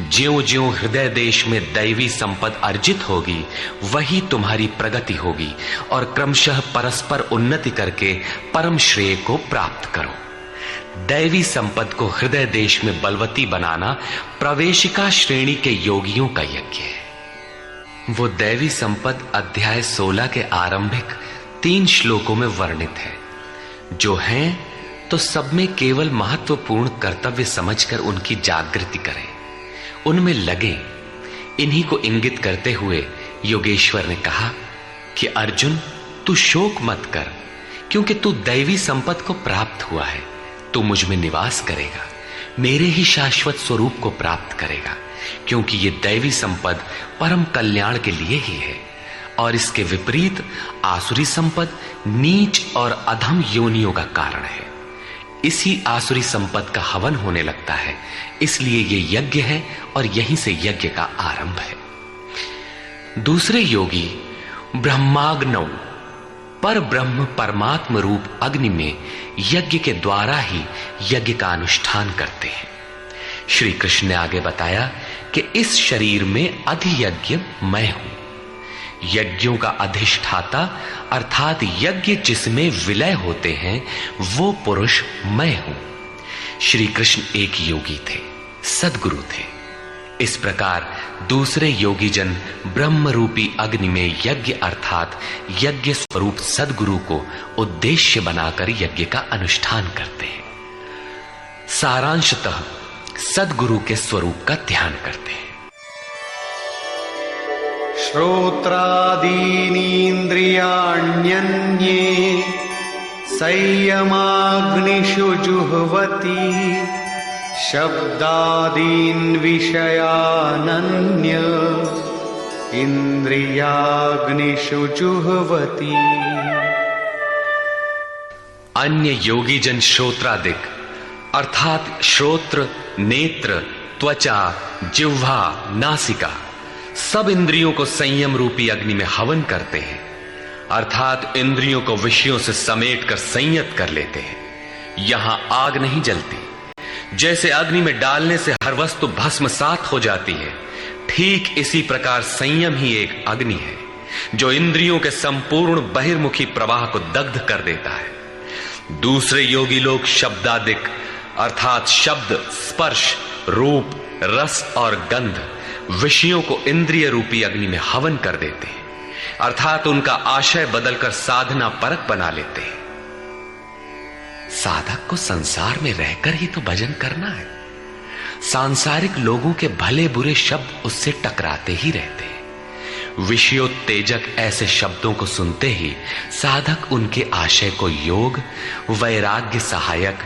ज्यों-ज्यों हृदय देश में दैवी संपद अर्जित होगी, वही तुम्हारी प्रगति होगी और क्रमशः परस्पर उन्नति करके परम श्रेय को प्राप्त करो। दैवी संपद को हृदय देश में बलवती बनाना प्रवेशिका श्रेणी के योगियों का यज्ञ है। वो दैवी संपद अध्याय 16 के आरंभिक 3 श्लोकों में वर्णित है। जो हैं तो सब में केवल महत्वपूर्ण कर्तव्य समझकर उनकी जागृति करें, उनमें लगे। इन्हीं को इंगित करते हुए योगेश्वर ने कहा कि अर्जुन, तू शोक मत कर, क्योंकि तू दैवी संपद को प्राप्त हुआ है। तू मुझ में निवास करेगा, मेरे ही शाश्वत स्वरूप को प्राप्त करेगा, क्योंकि ये दैवी संपद परम कल्याण के लिए ही है। और इसके विपरीत आसुरी संपद नीच और अधम योनियों का कारण है। इसी आसुरी संपद का हवन होने लगता है, इसलिए ये यज्ञ है और यहीं से यज्ञ का आरंभ है। दूसरे योगी ब्रह्माग्नौ पर ब्रह्म परमात्म रूप अग्नि में यज्ञ के द्वारा ही यज्ञ का अनुष्ठान करते हैं। श्री कृष्ण ने आगे बताया कि इस शरीर में अधियज्ञ मैं हूं। यज्ञों का अधिष्ठाता अर्थात यज्ञ जिसमें विलय होते हैं वो पुरुष मैं हूं। श्री कृष्ण एक योगी थे, सद्गुरु थे। इस प्रकार दूसरे योगी जन ब्रह्म रूपी अग्नि में यज्ञ अर्थात यज्ञ स्वरूप सद्गुरु को उद्देश्य बनाकर यज्ञ का अनुष्ठान करते हैं। सारांशतः सद्गुरु के स्वरूप का ध्यान करते हैं। श्रोत्रादीनीन्द्रियाण्यन्ये संयमाग्निषु जुह्वति शब्दादीन् विषयानन्य इंद्रियाग्निषु जुह्वति। अन्य योगी जन श्रोत्रादिक अर्थात श्रोत्र, नेत्र, त्वचा, जिह्वा, नासिका सब इंद्रियों को संयम रूपी अग्नि में हवन करते हैं, अर्थात इंद्रियों को विषयों से समेटकर संयत कर लेते हैं। यहां आग नहीं जलती। जैसे अग्नि में डालने से हर वस्तु भस्मसात हो जाती है, ठीक इसी प्रकार संयम ही एक अग्नि है जो इंद्रियों के संपूर्ण बहिर्मुखी प्रवाह को दग्ध कर देता है। दूसरे योगी लोग शब्दादिक अर्थात शब्द, स्पर्श, रूप, रस और गंध विषयों को इंद्रिय रूपी अग्नि में हवन कर देते हैं, अर्थात उनका आशय बदलकर साधना परक बना लेते हैं। साधक को संसार में रहकर ही तो भजन करना है। सांसारिक लोगों के भले बुरे शब्द उससे टकराते ही रहते हैं। विषयोत्तेजक ऐसे शब्दों को सुनते ही साधक उनके आशय को योग, वैराग्य सहायक,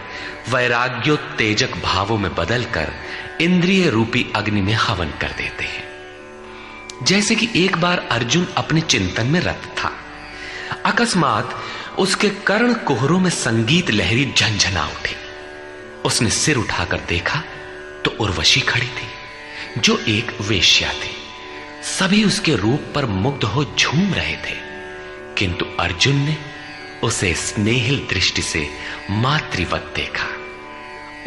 वैराग्योत्तेजक भावों में बदलकर इंद्रिय रूपी अग्नि में हवन कर देते हैं। जैसे कि एक बार अर्जुन अपने चिंतन में रत था, अकस्मात उसके कर्ण कुहरों में संगीत लहरी झंझना उठी। उसने सिर उठाकर देखा तो उर्वशी खड़ी थी जो एक वेश्या थी। सभी उसके रूप पर मुग्ध हो झूम रहे थे, किंतु अर्जुन ने उसे स्नेहिल दृष्टि से मातृवत देखा।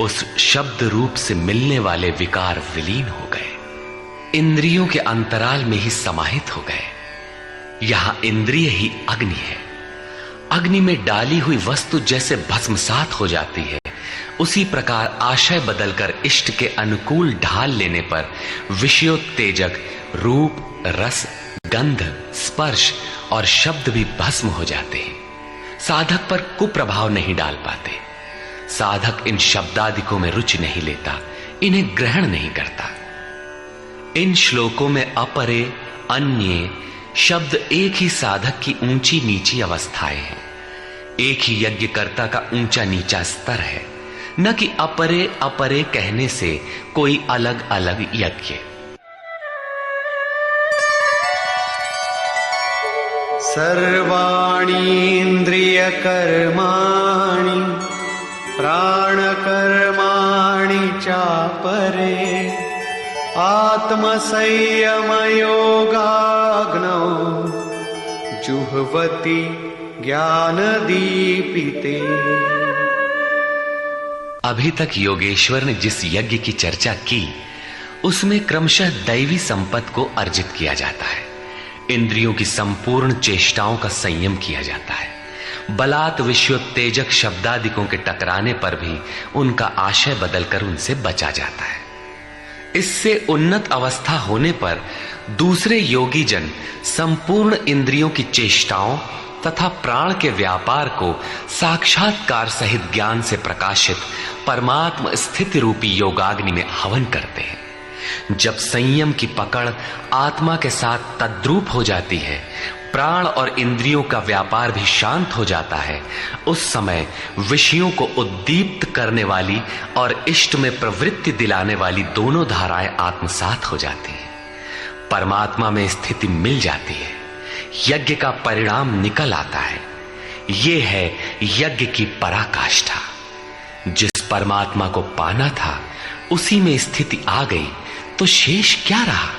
उस शब्द रूप से मिलने वाले विकार विलीन हो गए, इंद्रियों के अंतराल में ही समाहित हो गए। यहां इंद्रिय ही अग्नि है। अग्नि में डाली हुई वस्तु जैसे भस्मसात हो जाती है, उसी प्रकार आशय बदलकर इष्ट के अनुकूल ढाल लेने पर विषयोत्तेजक रूप, रस, गंध, स्पर्श और शब्द भी भस्म हो जाते हैं। साधक पर कुप्रभाव नहीं डाल पाते। साधक इन शब्दादिकों में रुचि नहीं लेता, इन्हें ग्रहण नहीं करता। इन श्लोकों में अपरे, अन्य शब्द एक ही साधक की ऊंची नीची अवस्थाएं हैं। एक ही यज्ञकर्ता का ऊंचा नीचा स्तर है, न कि अपरे अपरे कहने से कोई अलग अलग यज्ञ। सर्वाणि इंद्रियकर्माणि प्राणकर्माणि चापरे आत्मसंयमयोगाग्नौ जुह्वति ज्ञानदीपिते। अभी तक योगेश्वर ने जिस यज्ञ की चर्चा की उसमें क्रमशः दैवी संपत्ति को अर्जित किया जाता है। इंद्रियों की संपूर्ण चेष्टाओं का संयम किया जाता है। बलात् विषयोत्तेजक शब्दादिकों के टकराने पर भी उनका आशय बदलकर उनसे बचा जाता है। इससे उन्नत अवस्था होने पर दूसरे योगी जन संपूर्ण इंद्रियों की चेष्टाओं तथा प्राण के व्यापार को साक्षात्कार सहित ज्ञान से प्रकाशित परमात्म स्थिति रूपी योगाग्नि में हवन करते हैं। जब संयम की पकड़ आत्मा के साथ तद्रूप हो जाती है, प्राण और इंद्रियों का व्यापार भी शांत हो जाता है, उस समय विषयों को उद्दीप्त करने वाली और इष्ट में प्रवृत्ति दिलाने वाली दोनों धाराएं आत्मसात हो जाती हैं। परमात्मा में स्थिति मिल जाती है, यज्ञ का परिणाम निकल आता है। ये है यज्ञ की पराकाष्ठा। जिस परमात्मा को पाना था उसी में स्थिति आ गई तो शेष क्या रहा।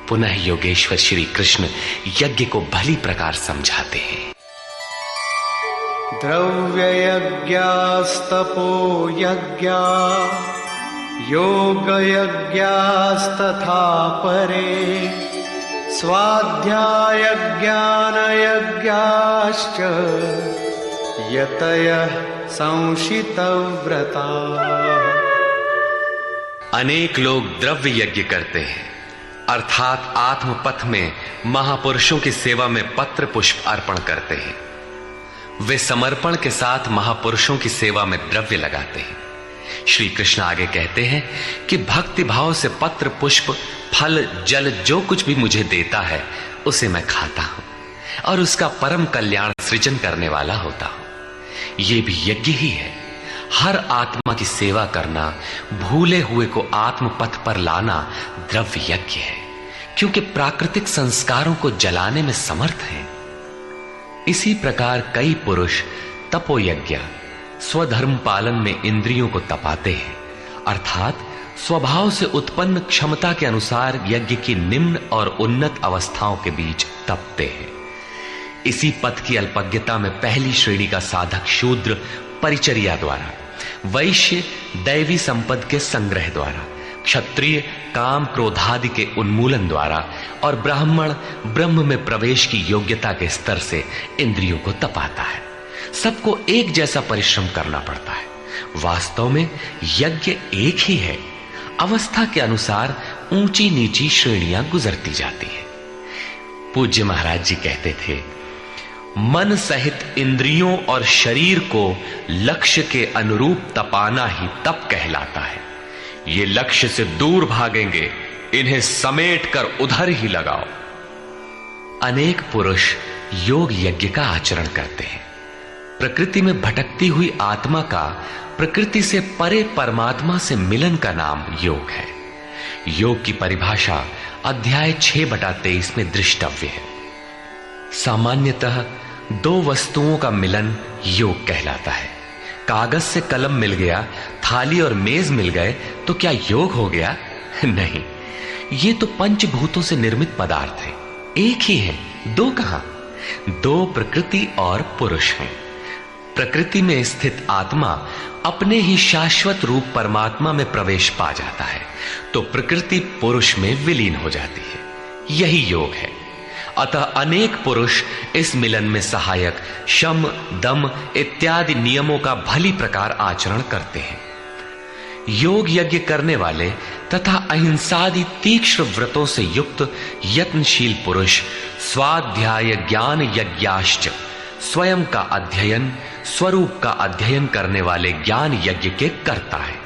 पुनः योगेश्वर श्री कृष्ण यज्ञ को भली प्रकार समझाते हैं। द्रव्ययज्ञास्तपो यज्ञा योगयज्ञास्तथा परे स्वाध्यायज्ञानयज्ञाश्च यतयः संशितव्रता। अनेक लोग द्रव्य यज्ञ करते हैं, अर्थात आत्मपथ में महापुरुषों की सेवा में पत्र पुष्प अर्पण करते हैं। वे समर्पण के साथ महापुरुषों की सेवा में द्रव्य लगाते हैं। श्री कृष्ण आगे कहते हैं कि भक्ति भाव से पत्र पुष्प फल जल जो कुछ भी मुझे देता है उसे मैं खाता हूं और उसका परम कल्याण सृजन करने वाला होता हूं। यह भी यज्ञ ही है। हर आत्मा की सेवा करना, भूले हुए को आत्मपथ पर लाना द्रव्य यज्ञ है, क्योंकि प्राकृतिक संस्कारों को जलाने में समर्थ हैं। इसी प्रकार कई पुरुष तपोयज्ञ, स्वधर्म पालन में इंद्रियों को तपाते हैं, अर्थात स्वभाव से उत्पन्न क्षमता के अनुसार यज्ञ की निम्न और उन्नत अवस्थाओं के बीच तपते हैं। इसी पथ की अल्पज्ञता में पहली श्रेणी का साधक शूद्र परिचर्या द्वारा, वैश्य दैवी संपद के संग्रह द्वारा, क्षत्रिय काम क्रोधादि के उन्मूलन द्वारा और ब्राह्मण ब्रह्म में प्रवेश की योग्यता के स्तर से इंद्रियों को तपाता है। सबको एक जैसा परिश्रम करना पड़ता है। वास्तव में यज्ञ एक ही है, अवस्था के अनुसार ऊंची नीची श्रेणियां गुजरती जाती है। पूज्य महाराज जी कहते थे, मन सहित इंद्रियों और शरीर को लक्ष्य के अनुरूप तपाना ही तप कहलाता है। ये लक्ष्य से दूर भागेंगे, इन्हें समेट कर उधर ही लगाओ। अनेक पुरुष योग यज्ञ का आचरण करते हैं। प्रकृति में भटकती हुई आत्मा का प्रकृति से परे परमात्मा से मिलन का नाम योग है। योग की परिभाषा अध्याय 6/23 में दृष्टव्य है। सामान्यतः दो वस्तुओं का मिलन योग कहलाता है। कागज से कलम मिल गया, थाली और मेज मिल गए तो क्या योग हो गया? नहीं, ये तो पंचभूतों से निर्मित पदार्थ है, एक ही है, दो कहां? दो प्रकृति और पुरुष हैं। प्रकृति में स्थित आत्मा अपने ही शाश्वत रूप परमात्मा में प्रवेश पा जाता है तो प्रकृति पुरुष में विलीन हो जाती है। यही योग है। अतः अनेक पुरुष इस मिलन में सहायक शम, दम इत्यादि नियमों का भली प्रकार आचरण करते हैं। योग यज्ञ करने वाले तथा अहिंसादि तीक्ष्ण व्रतों से युक्त यत्नशील पुरुष स्वाध्याय ज्ञान यज्ञाश्च, स्वयं का अध्ययन, स्वरूप का अध्ययन करने वाले ज्ञान यज्ञ के कर्ता है।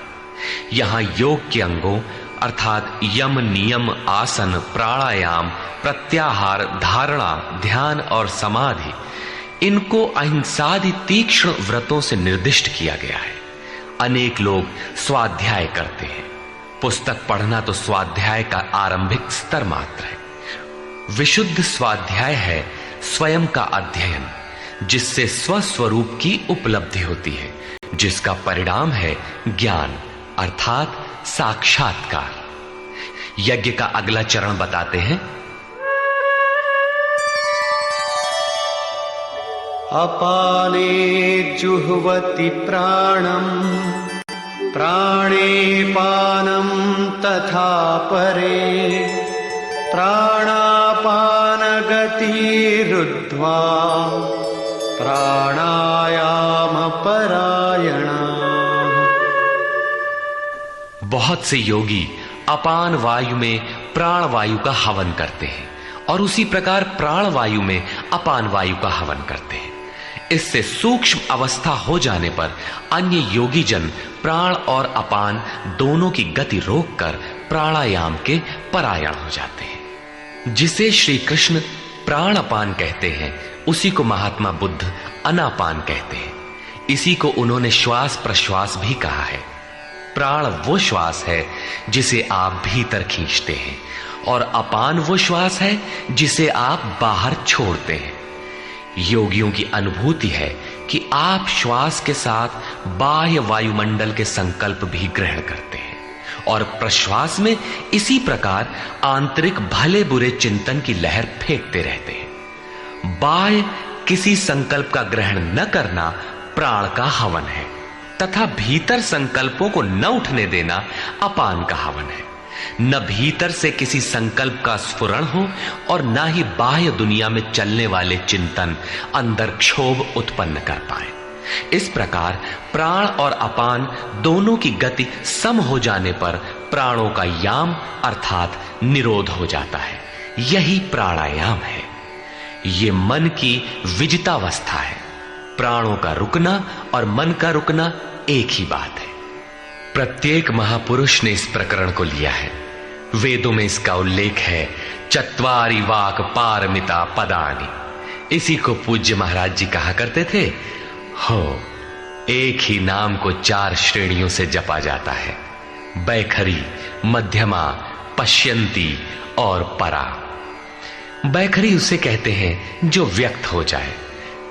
यहां योग के अंगों अर्थात यम, नियम, आसन, प्राणायाम, प्रत्याहार, धारणा, ध्यान और समाधि, इनको अहिंसादि तीक्ष्ण व्रतों से निर्दिष्ट किया गया है। अनेक लोग स्वाध्याय करते हैं। पुस्तक पढ़ना तो स्वाध्याय का आरंभिक स्तर मात्र है। विशुद्ध स्वाध्याय है स्वयं का अध्ययन, जिससे स्वस्वरूप की उपलब्धि होती है, जिसका परिणाम है ज्ञान अर्थात साक्षात्कार। यज्ञ का अगला चरण बताते हैं। अपाने जुह्वति प्राणम, प्राणे पानम तथा परे, प्राणापान गतिरुद्ध्वा प्राणायाम परायणा। बहुत से योगी अपान वायु में प्राण वायु का हवन करते हैं और उसी प्रकार प्राण वायु में अपान वायु का हवन करते हैं। इससे सूक्ष्म अवस्था हो जाने पर अन्य योगी जन प्राण और अपान दोनों की गति रोककर प्राणायाम के परायण हो जाते हैं। जिसे श्री कृष्ण प्राणापान कहते हैं उसी को महात्मा बुद्ध अनापान कहते हैं। इसी को उन्होंने श्वास प्रश्वास भी कहा है। प्राण वो श्वास है जिसे आप भीतर खींचते हैं और अपान वो श्वास है जिसे आप बाहर छोड़ते हैं। योगियों की अनुभूति है कि आप श्वास के साथ बाह्य वायुमंडल के संकल्प भी ग्रहण करते हैं और प्रश्वास में इसी प्रकार आंतरिक भले बुरे चिंतन की लहर फेंकते रहते हैं। बाह्य किसी संकल्प का ग्रहण न करना प्राण का हवन है तथा भीतर संकल्पों को न उठने देना अपान का हवन है। न भीतर से किसी संकल्प का स्फुरण हो और न ही बाह्य दुनिया में चलने वाले चिंतन अंदर क्षोभ उत्पन्न कर पाए। इस प्रकार प्राण और अपान दोनों की गति सम हो जाने पर प्राणों का याम अर्थात निरोध हो जाता है। यही प्राणायाम है। ये मन की विजितावस्था है। प्राणों का रुकना और मन का रुकना एक ही बात है। प्रत्येक महापुरुष ने इस प्रकरण को लिया है। वेदों में इसका उल्लेख है, चत्वारि वाक पारमिता पदानि। इसी को पूज्य महाराज जी कहा करते थे। हो, एक ही नाम को 4 श्रेणियों से जपा जाता है, बैखरी, मध्यमा, पश्यंती और परा। बैखरी उसे कहते हैं जो व्यक्त हो जाए,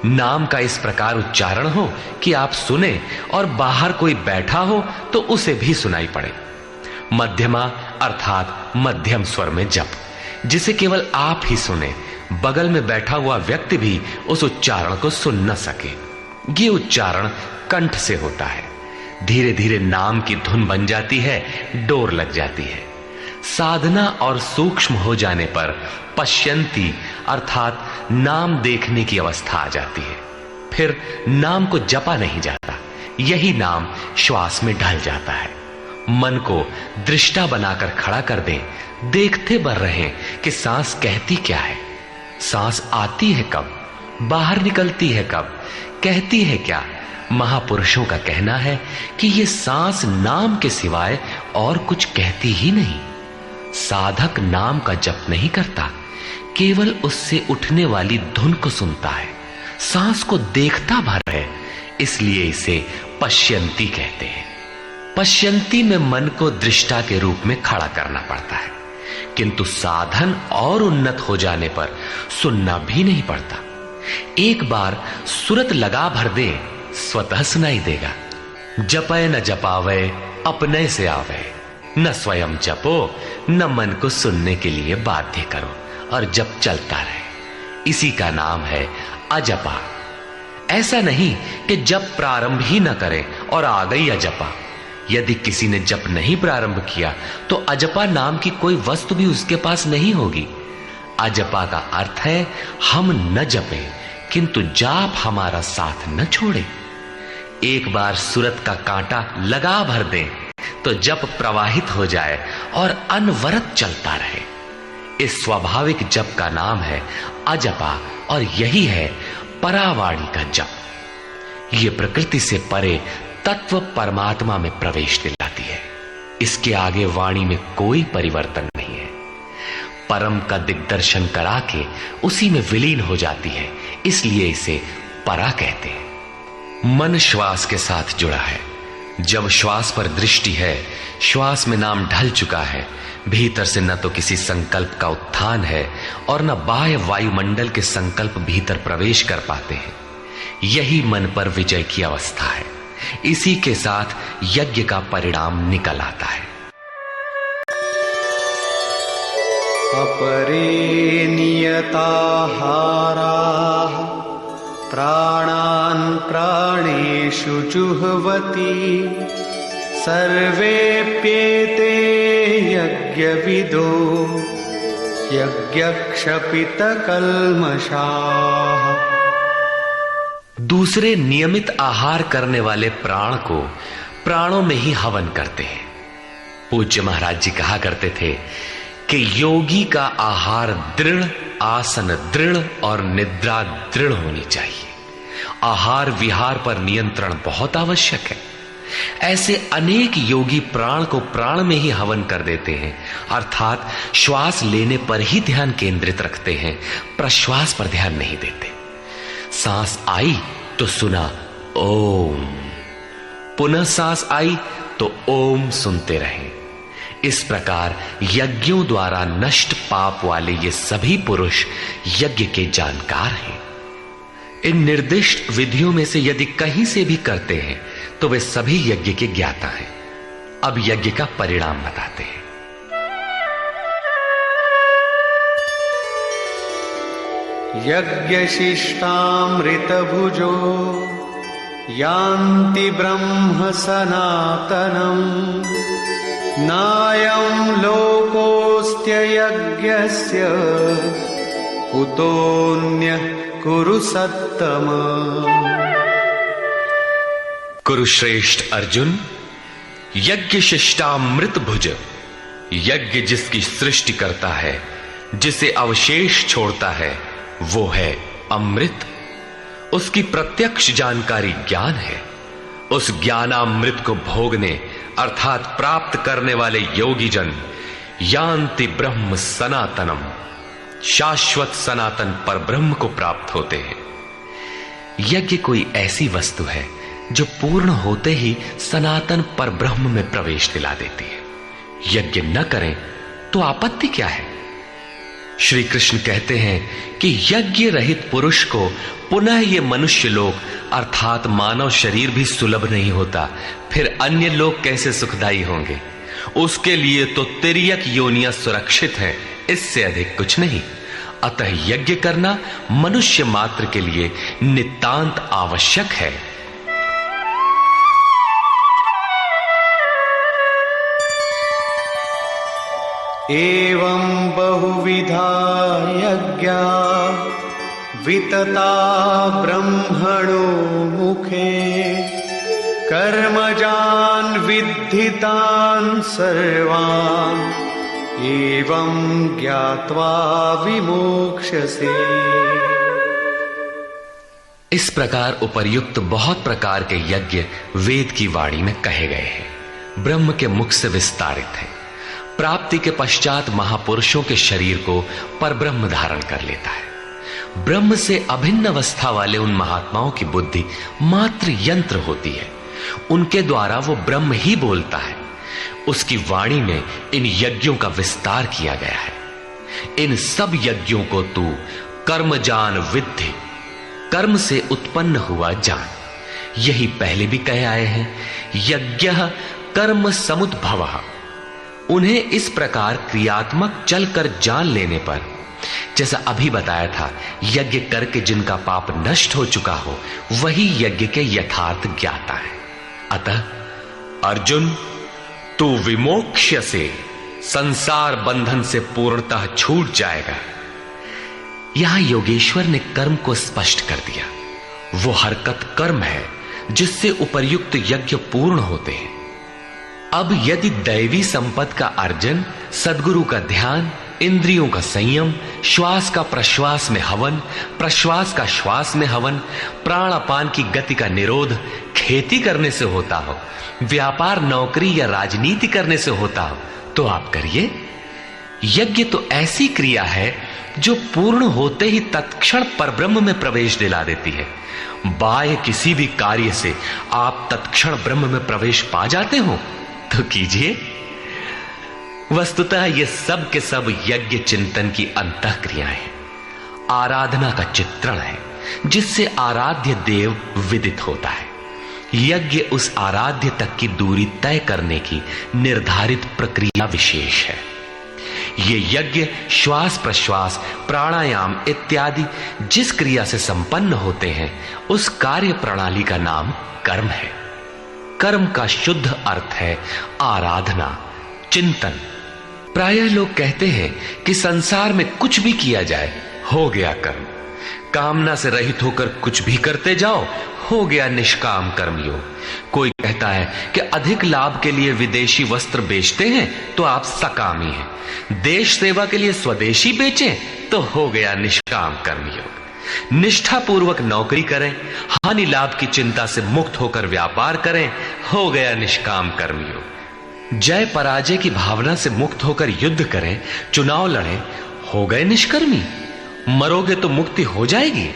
नाम का इस प्रकार उच्चारण हो कि आप सुने और बाहर कोई बैठा हो तो उसे भी सुनाई पड़े। मध्यमा अर्थात मध्यम स्वर में जप, जिसे केवल आप ही सुने, बगल में बैठा हुआ व्यक्ति भी उस उच्चारण को सुन न सके। ये उच्चारण कंठ से होता है। धीरे धीरे नाम की धुन बन जाती है, डोर लग जाती है। साधना और सूक्ष्म हो जाने पर पश्यंती अर्थात नाम देखने की अवस्था आ जाती है। फिर नाम को जपा नहीं जाता, यही नाम श्वास में ढल जाता है। मन को दृष्टा बनाकर खड़ा कर दें, देखते बर रहें कि सांस कहती क्या है, सांस आती है कब, बाहर निकलती है कब, कहती है क्या। महापुरुषों का कहना है कि यह सांस नाम के सिवाय और कुछ कहती ही नहीं। साधक नाम का जप नहीं करता, केवल उससे उठने वाली धुन को सुनता है, सांस को देखता भर है, इसलिए इसे पश्यंती कहते हैं। पश्यंती में मन को दृष्टा के रूप में खड़ा करना पड़ता है, किंतु साधन और उन्नत हो जाने पर सुनना भी नहीं पड़ता। एक बार सुरत लगा भर दे, स्वतः सुनाई देगा। जपय न जपावे अपने से आवे, न स्वयं जपो न मन को सुनने के लिए बाध्य करो, और जप चलता रहे। इसी का नाम है अजपा। ऐसा नहीं कि जप प्रारंभ ही न करें और आ गई अजपा। यदि किसी ने जप नहीं प्रारंभ किया तो अजपा नाम की कोई वस्तु भी उसके पास नहीं होगी। अजपा का अर्थ है हम न जपें किंतु जाप हमारा साथ न छोड़े। एक बार सुरत का कांटा लगा भर दें तो जप प्रवाहित हो जाए और अनवरत चलता रहे। इस स्वाभाविक जप का नाम है अजपा, और यही है परावाणी का जप। यह प्रकृति से परे तत्व परमात्मा में प्रवेश दिलाती है। इसके आगे वाणी में कोई परिवर्तन नहीं है। परम का दिग्दर्शन करा के उसी में विलीन हो जाती है, इसलिए इसे परा कहते हैं। मन श्वास के साथ जुड़ा है। जब श्वास पर दृष्टि है, श्वास में नाम ढल चुका है, भीतर से न तो किसी संकल्प का उत्थान है और न बाह्य वायुमंडल के संकल्प भीतर प्रवेश कर पाते हैं। यही मन पर विजय की अवस्था है। इसी के साथ यज्ञ का परिणाम निकल आता है। अपरे नियताहाराः प्राणान् प्राणेषु जुह्वति सर्वेप्येते यज्ञविदो यज्ञक्षपितकल्मषाः। दूसरे नियमित आहार करने वाले प्राण को प्राणों में ही हवन करते हैं। पूज्य महाराज जी कहा करते थे कि योगी का आहार दृढ़, आसन दृढ़ और निद्रा दृढ़ होनी चाहिए। आहार विहार पर नियंत्रण बहुत आवश्यक है। ऐसे अनेक योगी प्राण को प्राण में ही हवन कर देते हैं, अर्थात श्वास लेने पर ही ध्यान केंद्रित रखते हैं, प्रश्वास पर ध्यान नहीं देते। सांस आई तो सुना ओम, पुनः सांस आई तो ओम सुनते रहें। इस प्रकार यज्ञों द्वारा नष्ट पाप वाले ये सभी पुरुष यज्ञ के जानकार हैं। इन निर्दिष्ट विधियों में से यदि कहीं से भी करते हैं तो वे सभी यज्ञ के ज्ञाता हैं। अब यज्ञ का परिणाम बताते हैं। यज्ञशिष्टामृतभुजो यान्ति ब्रह्म सनातनम् नायं लोकोऽस्त्ययज्ञस्य कुतोऽन्यः कुरु सत्तम। कुरुश्रेष्ठ अर्जुन, यज्ञ शिष्टामृत भुज, यज्ञ जिसकी सृष्टि करता है, जिसे अवशेष छोड़ता है, वो है अमृत। उसकी प्रत्यक्ष जानकारी ज्ञान है। उस ज्ञानामृत को भोगने अर्थात प्राप्त करने वाले योगी जन यान्ति ब्रह्म सनातनम, शाश्वत सनातन पर ब्रह्म को प्राप्त होते हैं। यज्ञ कोई ऐसी वस्तु है जो पूर्ण होते ही सनातन पर ब्रह्म में प्रवेश दिला देती है। यज्ञ न करें तो आपत्ति क्या है? श्री कृष्ण कहते हैं कि यज्ञ रहित पुरुष को पुनः ये मनुष्य लोक अर्थात मानव शरीर भी सुलभ नहीं होता, फिर अन्य लोग कैसे सुखदायी होंगे? उसके लिए तो तिर्यक योनियां सुरक्षित हैं, इससे अधिक कुछ नहीं। अतः यज्ञ करना मनुष्य मात्र के लिए नितांत आवश्यक है। एवं बहुविधा यज्ञा वितता ब्रह्मणो मुखे कर्मजान् विद्धितान् सर्वान् एवं ज्ञात्वा विमोक्ष्यसे। इस प्रकार उपर्युक्त बहुत प्रकार के यज्ञ वेद की वाणी में कहे गए हैं, ब्रह्म के मुख से विस्तारित है। प्राप्ति के पश्चात महापुरुषों के शरीर को परब्रह्म धारण कर लेता है। ब्रह्म से अभिन्न अवस्था वाले उन महात्माओं की बुद्धि मात्र यंत्र होती है, उनके द्वारा वो ब्रह्म ही बोलता है। उसकी वाणी में इन यज्ञों का विस्तार किया गया है। इन सब यज्ञों को तू कर्मजान विद्धि, कर्म से उत्पन्न हुआ जान। यही पहले भी कहे आए हैं, यज्ञः कर्म समुद्भवः। उन्हें इस प्रकार क्रियात्मक चलकर जान लेने पर, जैसा अभी बताया था, यज्ञ करके जिनका पाप नष्ट हो चुका हो वही यज्ञ के यथार्थ ज्ञाता है। अतः अर्जुन, तू विमोक्ष्य से, संसार बंधन से पूर्णतः छूट जाएगा। यहां योगेश्वर ने कर्म को स्पष्ट कर दिया। वो हरकत कर्म है जिससे उपर्युक्त यज्ञ पूर्ण होते हैं। अब यदि दैवी संपत्ति का अर्जन, सद्गुरु का ध्यान, इंद्रियों का संयम, श्वास का प्रश्वास में हवन, प्रश्वास का श्वास में हवन, प्राणापान की गति का निरोध खेती करने से होता हो, व्यापार, नौकरी या राजनीति करने से होता हो, तो आप करिए। यज्ञ तो ऐसी क्रिया है जो पूर्ण होते ही तत्क्षण परब्रह्म में प्रवेश दिला देती है। बाह्य किसी भी कार्य से आप तत्क्षण ब्रह्म में प्रवेश पा जाते हो तो कीजिए। वस्तुतः ये सब के सब यज्ञ चिंतन की अंतः क्रियाएं हैं, आराधना का चित्रण है जिससे आराध्य देव विदित होता है। यज्ञ उस आराध्य तक की दूरी तय करने की निर्धारित प्रक्रिया विशेष है। ये यज्ञ श्वास प्रश्वास, प्राणायाम इत्यादि जिस क्रिया से संपन्न होते हैं उस कार्य प्रणाली का नाम कर्म है। कर्म का शुद्ध अर्थ है आराधना, चिंतन। प्रायः लोग कहते हैं कि संसार में कुछ भी किया जाए हो गया कर्म, कामना से रहित होकर कुछ भी करते जाओ हो गया निष्काम कर्मयोग। कोई कहता है कि अधिक लाभ के लिए विदेशी वस्त्र बेचते हैं तो आप सकामी हैं, देश सेवा के लिए स्वदेशी बेचें तो हो गया निष्काम कर्मयोग। निष्ठापूर्वक नौकरी करें, हानि लाभ की चिंता से मुक्त होकर व्यापार करें, हो गया निष्काम कर्मयोग। जय पराजय की भावना से मुक्त होकर युद्ध करें, चुनाव लड़ें, हो गए निष्कर्मी। मरोगे तो मुक्ति हो जाएगी।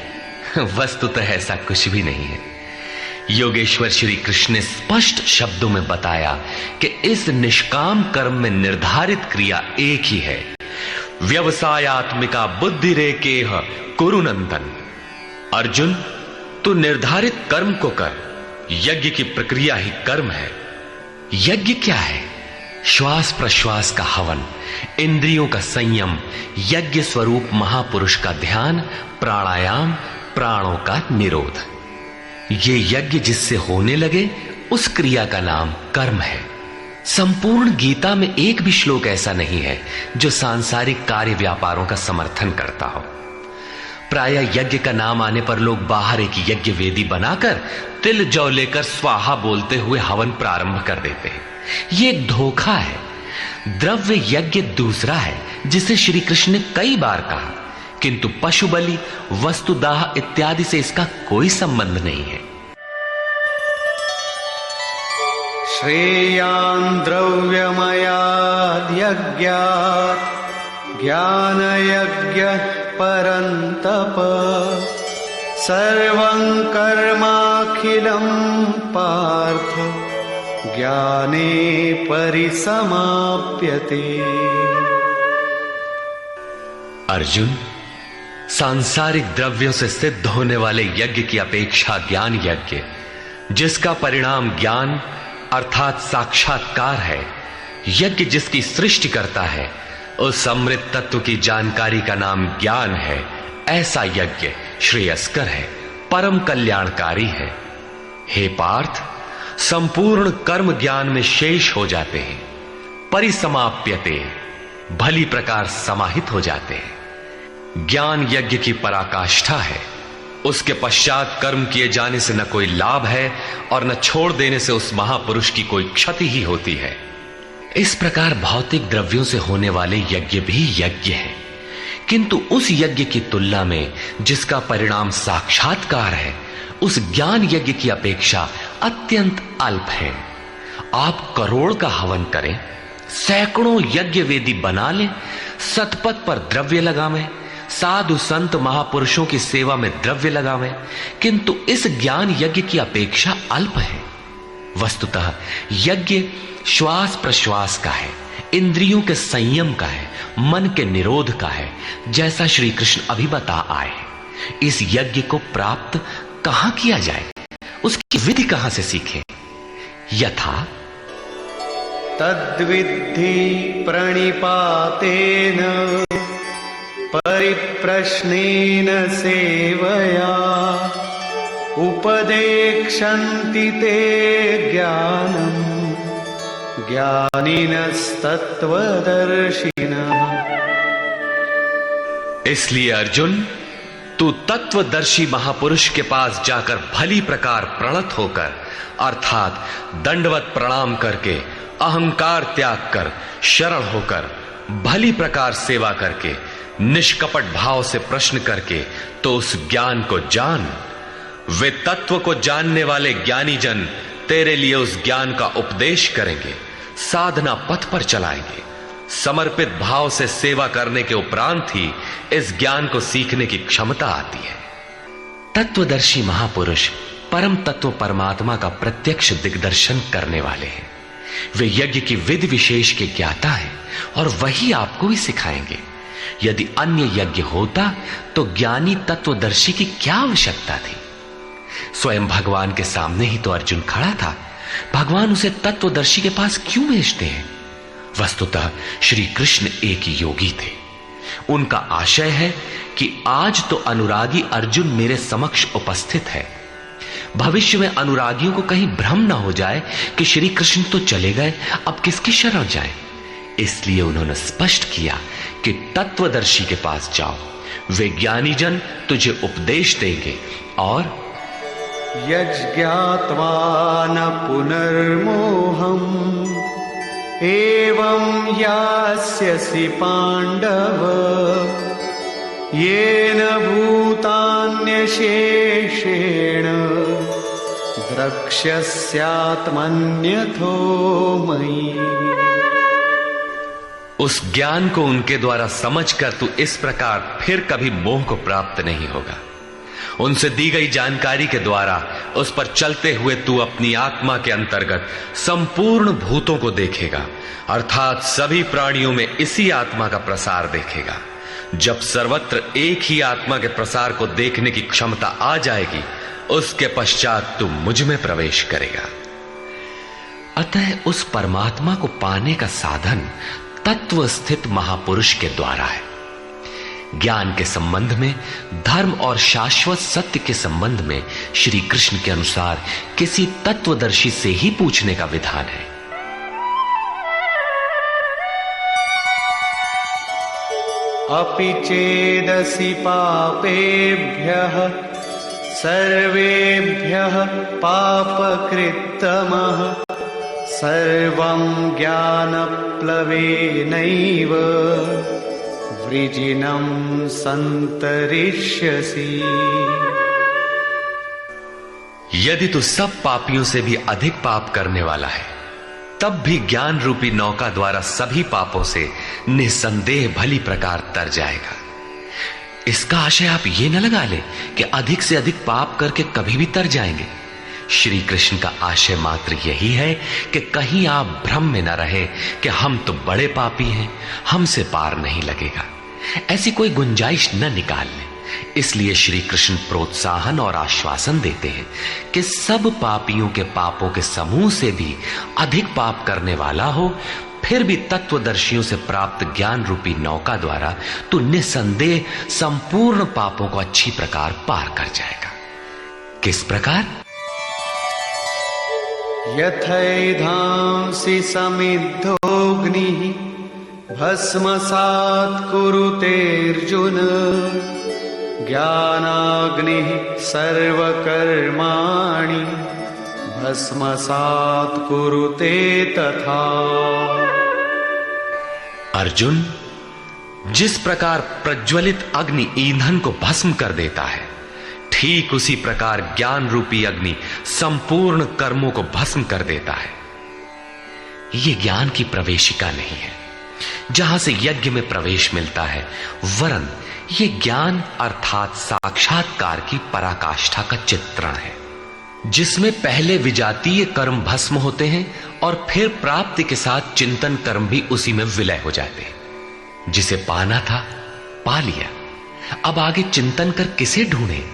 वस्तुतः ऐसा कुछ भी नहीं है। योगेश्वर श्री कृष्ण ने स्पष्ट शब्दों में बताया कि इस निष्काम कर्म में निर्धारित क्रिया एक ही है, व्यवसायात्मिका बुद्धि रेकेह कुरु नंदन। अर्जुन, तू निर्धारित कर्म को कर। यज्ञ की प्रक्रिया ही कर्म है। यज्ञ क्या है? श्वास प्रश्वास का हवन, इंद्रियों का संयम, यज्ञ स्वरूप महापुरुष का ध्यान, प्राणायाम, प्राणों का निरोध। ये यज्ञ जिससे होने लगे उस क्रिया का नाम कर्म है। संपूर्ण गीता में एक भी श्लोक ऐसा नहीं है जो सांसारिक कार्य व्यापारों का समर्थन करता हो। प्रायः यज्ञ का नाम आने पर लोग बाहर एक यज्ञ वेदी बनाकर तिल जौ लेकर स्वाहा बोलते हुए हवन प्रारंभ कर देते हैं। ये एक धोखा है। द्रव्य यज्ञ दूसरा है जिसे श्री कृष्ण ने कई बार कहा, किंतु पशु बलि, वस्तुदाह इत्यादि से इसका कोई संबंध नहीं है। श्रेयान् द्रव्यमयाद् यज्ञात् ज्ञानयज्ञः परन्तप सर्वं कर्माखिलं पार्थ ज्ञाने परिसमाप्यते। अर्जुन, सांसारिक द्रव्यों से सिद्ध होने वाले यज्ञ की अपेक्षा ज्ञान यज्ञ, जिसका परिणाम ज्ञान अर्थात साक्षात्कार है, यज्ञ जिसकी सृष्टि करता है, उस अमृत तत्व की जानकारी का नाम ज्ञान है। ऐसा यज्ञ श्रेयस्कर है, परम कल्याणकारी है। हे पार्थ, संपूर्ण कर्म ज्ञान में शेष हो जाते हैं। परिसमाप्यते, भली प्रकार समाहित हो जाते हैं। ज्ञान यज्ञ की पराकाष्ठा है। उसके पश्चात कर्म किए जाने से न कोई लाभ है और न छोड़ देने से उस महापुरुष की कोई क्षति ही होती है। इस प्रकार भौतिक द्रव्यों से होने वाले यज्ञ भी यज्ञ है, किंतु उस यज्ञ की तुलना में जिसका परिणाम साक्षात्कार है, उस ज्ञान यज्ञ की अपेक्षा अत्यंत अल्प है। आप करोड़ का हवन करें, सैकड़ों यज्ञ वेदी बना लें, सतपथ पर द्रव्य लगावें, साधु संत महापुरुषों की सेवा में द्रव्य लगावें, किंतु इस ज्ञान यज्ञ की अपेक्षा अल्प है। वस्तुतः यज्ञ श्वास प्रश्वास का है, इंद्रियों के संयम का है, मन के निरोध का है, जैसा श्री कृष्ण अभी बता आए। इस यज्ञ को प्राप्त कहां किया जाए, उसकी विधि कहां से सीखें? यथा तद्विद्धि प्रणिपातेन परिप्रश्नेन सेवया उपदेक्षन्ति ते ज्ञानम् ज्ञानिनस्तत्त्वदर्शिनः। इसलिए अर्जुन, तू तत्वदर्शी महापुरुष के पास जाकर भली प्रकार प्रणत होकर, अर्थात दंडवत प्रणाम करके, अहंकार त्याग कर, शरण होकर, भली प्रकार सेवा करके, निष्कपट भाव से प्रश्न करके तो उस ज्ञान को जान। वे तत्व को जानने वाले ज्ञानी जन तेरे लिए उस ज्ञान का उपदेश करेंगे, साधना पथ पर चलाएंगे। समर्पित भाव से सेवा करने के उपरांत ही इस ज्ञान को सीखने की क्षमता आती है। तत्वदर्शी महापुरुष परम तत्व परमात्मा का प्रत्यक्ष दिग्दर्शन करने वाले हैं। वे यज्ञ की विधि विशेष के ज्ञाता हैं और वही आपको भी सिखाएंगे। यदि अन्य यज्ञ होता तो ज्ञानी तत्वदर्शी की क्या आवश्यकता थी? स्वयं भगवान के सामने ही तो अर्जुन खड़ा था। भगवान उसे तत्वदर्शी के पास क्यों भेजते हैं? वस्तुतः श्री कृष्ण एक योगी थे। उनका आशय है कि आज तो अनुरागी अर्जुन मेरे समक्ष उपस्थित है, भविष्य में अनुरागियों को कहीं भ्रम न हो जाए कि श्री कृष्ण तो चले गए, अब किसकी शरण जाए। इसलिए उन्होंने स्पष्ट किया कि तत्वदर्शी के पास जाओ, वे ज्ञानी जन तुझे उपदेश देंगे और यज्ञात्वा न पुनर्मोहम् एवं यास्यसि पाण्डव येन भूतान्यशेषेण द्रक्ष्यस्यात्मन्यथो मयि। उस ज्ञान को उनके द्वारा समझकर तू इस प्रकार फिर कभी मोह को प्राप्त नहीं होगा। उनसे दी गई जानकारी के द्वारा उस पर चलते हुए तू अपनी आत्मा के अंतर्गत संपूर्ण भूतों को देखेगा, अर्थात सभी प्राणियों में इसी आत्मा का प्रसार देखेगा। जब सर्वत्र एक ही आत्मा के प्रसार को देखने की क्षमता आ जाएगी, उसके पश्चात तू मुझ में प्रवेश करेगा। अतः उस परमात्मा को पाने का साधन तत्व स्थित महापुरुष के द्वारा है। ज्ञान के संबंध में, धर्म और शाश्वत सत्य के संबंध में श्री कृष्ण के अनुसार किसी तत्वदर्शी से ही पूछने का विधान है। अपि चेदसि पापेभ्यः सर्वेभ्यः पापकृत्तमः सर्वं ज्ञानप्लवेनैव वृजिनं संतरिष्यसि। यदि तू सब पापियों से भी अधिक पाप करने वाला है, तब भी ज्ञान रूपी नौका द्वारा सभी पापों से निसंदेह भली प्रकार तर जाएगा। इसका आशय आप ये न लगा ले कि अधिक से अधिक पाप करके कभी भी तर जाएंगे। श्री कृष्ण का आशय मात्र यही है कि कहीं आप भ्रम में न रहे कि हम तो बड़े पापी हैं, हमसे पार नहीं लगेगा। ऐसी कोई गुंजाइश न निकाल लें। इसलिए श्री कृष्ण प्रोत्साहन और आश्वासन देते हैं कि सब पापियों के पापों के समूह से भी अधिक पाप करने वाला हो, फिर भी तत्वदर्शियों से प्राप्त ज्ञान रूपी नौका द्वारा तू निसंदेह संपूर्ण पापों को अच्छी प्रकार पार कर जाएगा। किस प्रकार? यथैधांसि समिद्धोऽग्निः भस्मसात् कुरुतेऽर्जुन ज्ञानाग्निः सर्वकर्माणि भस्मसात् कुरुते तथा। अर्जुन, जिस प्रकार प्रज्वलित अग्नि ईंधन को भस्म कर देता है, ठीक उसी प्रकार ज्ञान रूपी अग्नि संपूर्ण कर्मों को भस्म कर देता है। यह ज्ञान की प्रवेशिका नहीं है जहां से यज्ञ में प्रवेश मिलता है, वरन यह ज्ञान अर्थात साक्षात्कार की पराकाष्ठा का चित्रण है, जिसमें पहले विजातीय कर्म भस्म होते हैं और फिर प्राप्ति के साथ चिंतन कर्म भी उसी में विलय हो जाते हैं। जिसे पाना था पा लिया, अब आगे चिंतन कर किसे ढूंढे?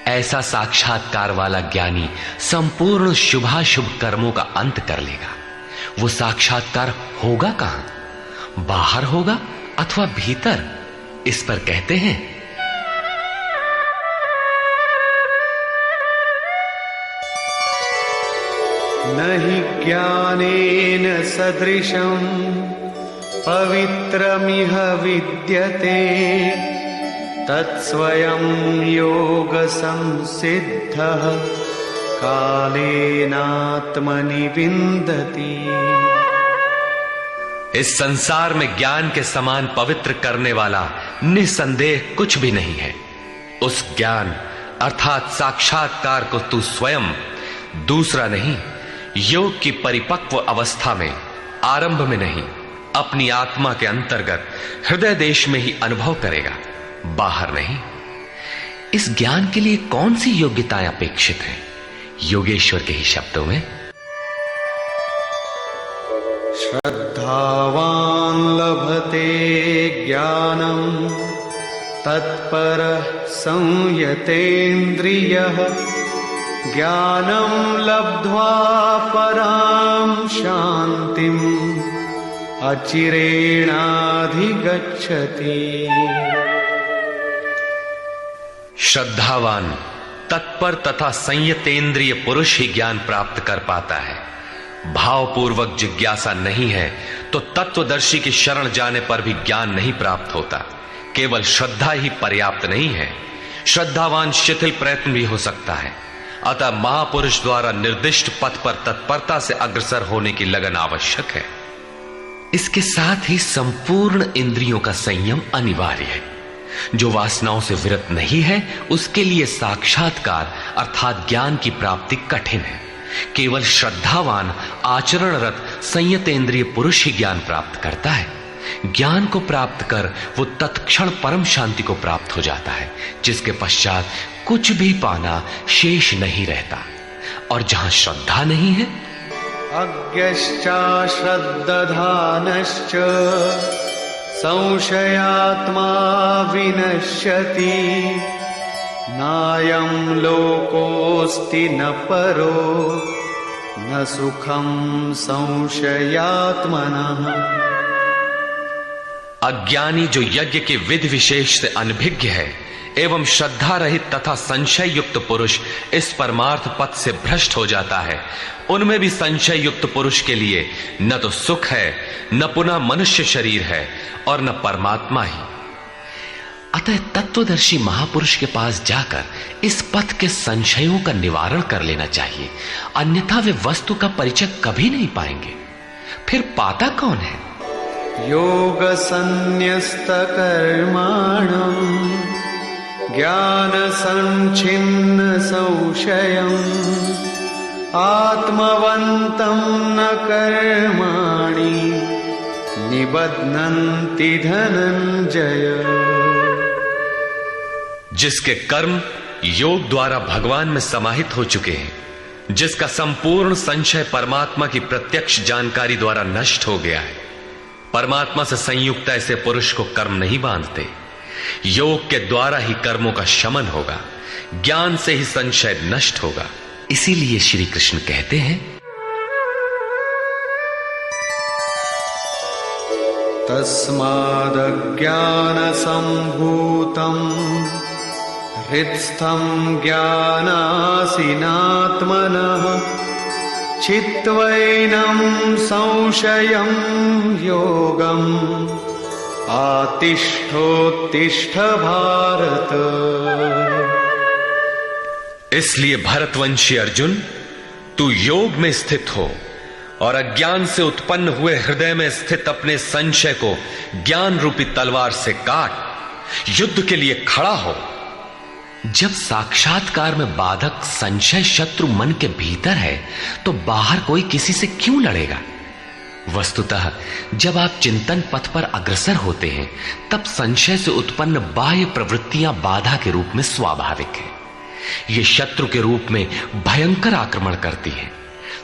ऐसा साक्षात्कार वाला ज्ञानी संपूर्ण शुभाशुभ कर्मों का अंत कर लेगा। वो साक्षात्कार होगा कहां? बाहर होगा अथवा भीतर? इस पर कहते हैं, नहि ज्ञानेन सदृशं पवित्रमिह विद्यते तत्स्वयं योग संसिद्धः कालेनात्मनि विन्दति। इस संसार में ज्ञान के समान पवित्र करने वाला निसंदेह कुछ भी नहीं है। उस ज्ञान अर्थात साक्षात्कार को तू स्वयं, दूसरा नहीं, योग की परिपक्व अवस्था में, आरंभ में नहीं, अपनी आत्मा के अंतर्गत हृदय देश में ही अनुभव करेगा, बाहर नहीं। इस ज्ञान के लिए कौन सी योग्यताएं अपेक्षित हैं? योगेश्वर के ही शब्दों में, श्रद्धावान् लभते ज्ञानं तत्परः संयतेन्द्रियः ज्ञानं लब्ध्वा परां शान्तिम् अचिरेणाधिगच्छति। श्रद्धावान, तत्पर तथा संयतेंद्रिय पुरुष ही ज्ञान प्राप्त कर पाता है। भावपूर्वक जिज्ञासा नहीं है तो तत्वदर्शी की शरण जाने पर भी ज्ञान नहीं प्राप्त होता। केवल श्रद्धा ही पर्याप्त नहीं है, श्रद्धावान शिथिल प्रयत्न भी हो सकता है। अतः महापुरुष द्वारा निर्दिष्ट पथ पर तत्परता से अग्रसर होने की लगन आवश्यक है। इसके साथ ही संपूर्ण इंद्रियों का संयम अनिवार्य है। जो वासनाओं से विरत नहीं है उसके लिए साक्षात्कार अर्थात ज्ञान की प्राप्ति कठिन है। केवल श्रद्धावान आचरणरत संयतेंद्रिय पुरुष ही ज्ञान प्राप्त करता है। ज्ञान को प्राप्त कर वो तत्क्षण परम शांति को प्राप्त हो जाता है, जिसके पश्चात कुछ भी पाना शेष नहीं रहता। और जहां श्रद्धा नहीं है, अज्ञश्चाश्रद्दधानश्च संशयात्मा विनश्यति नायं लोकोऽस्ति न परो न सुखं संशयात्मनः। अज्ञानी जो यज्ञ के विधि विशेष से अनभिज्ञ है एवं श्रद्धा रहित तथा संशय युक्त पुरुष इस परमार्थ पथ से भ्रष्ट हो जाता है। उनमें भी संशय युक्त पुरुष के लिए न तो सुख है, न पुनः मनुष्य शरीर है और न परमात्मा ही। अतः तत्वदर्शी महापुरुष के पास जाकर इस पथ के संशयों का निवारण कर लेना चाहिए, अन्यथा वे वस्तु का परिचय कभी नहीं पाएंगे। फिर पाता कौन है? योग संन्यस्त कर्माणं ज्ञान संच्छिन्न संशयम् आत्मवन्तं न कर्माणि निबध्नन्ति धनंजय। जिसके कर्म योग द्वारा भगवान में समाहित हो चुके हैं, जिसका संपूर्ण संशय परमात्मा की प्रत्यक्ष जानकारी द्वारा नष्ट हो गया है, परमात्मा से संयुक्त ऐसे पुरुष को कर्म नहीं बांधते। योग के द्वारा ही कर्मों का शमन होगा, ज्ञान से ही संशय नष्ट होगा। इसीलिए श्री कृष्ण कहते हैं, तस्मादज्ञान संभूतं हृत्स्थं ज्ञानासिनात्मनः चित्वैनं संशयं योगम् आतिष्ठोत्तिष्ठ भारत। इसलिए भरतवंशी अर्जुन, तू योग में स्थित हो और अज्ञान से उत्पन्न हुए हृदय में स्थित अपने संशय को ज्ञान रूपी तलवार से काट युद्ध के लिए खड़ा हो। जब साक्षात्कार में बाधक संशय शत्रु मन के भीतर है तो बाहर कोई किसी से क्यों लड़ेगा? वस्तुतः जब आप चिंतन पथ पर अग्रसर होते हैं तब संशय से उत्पन्न बाह्य प्रवृत्तियां बाधा के रूप में स्वाभाविक है। ये शत्रु के रूप में भयंकर आक्रमण करती है।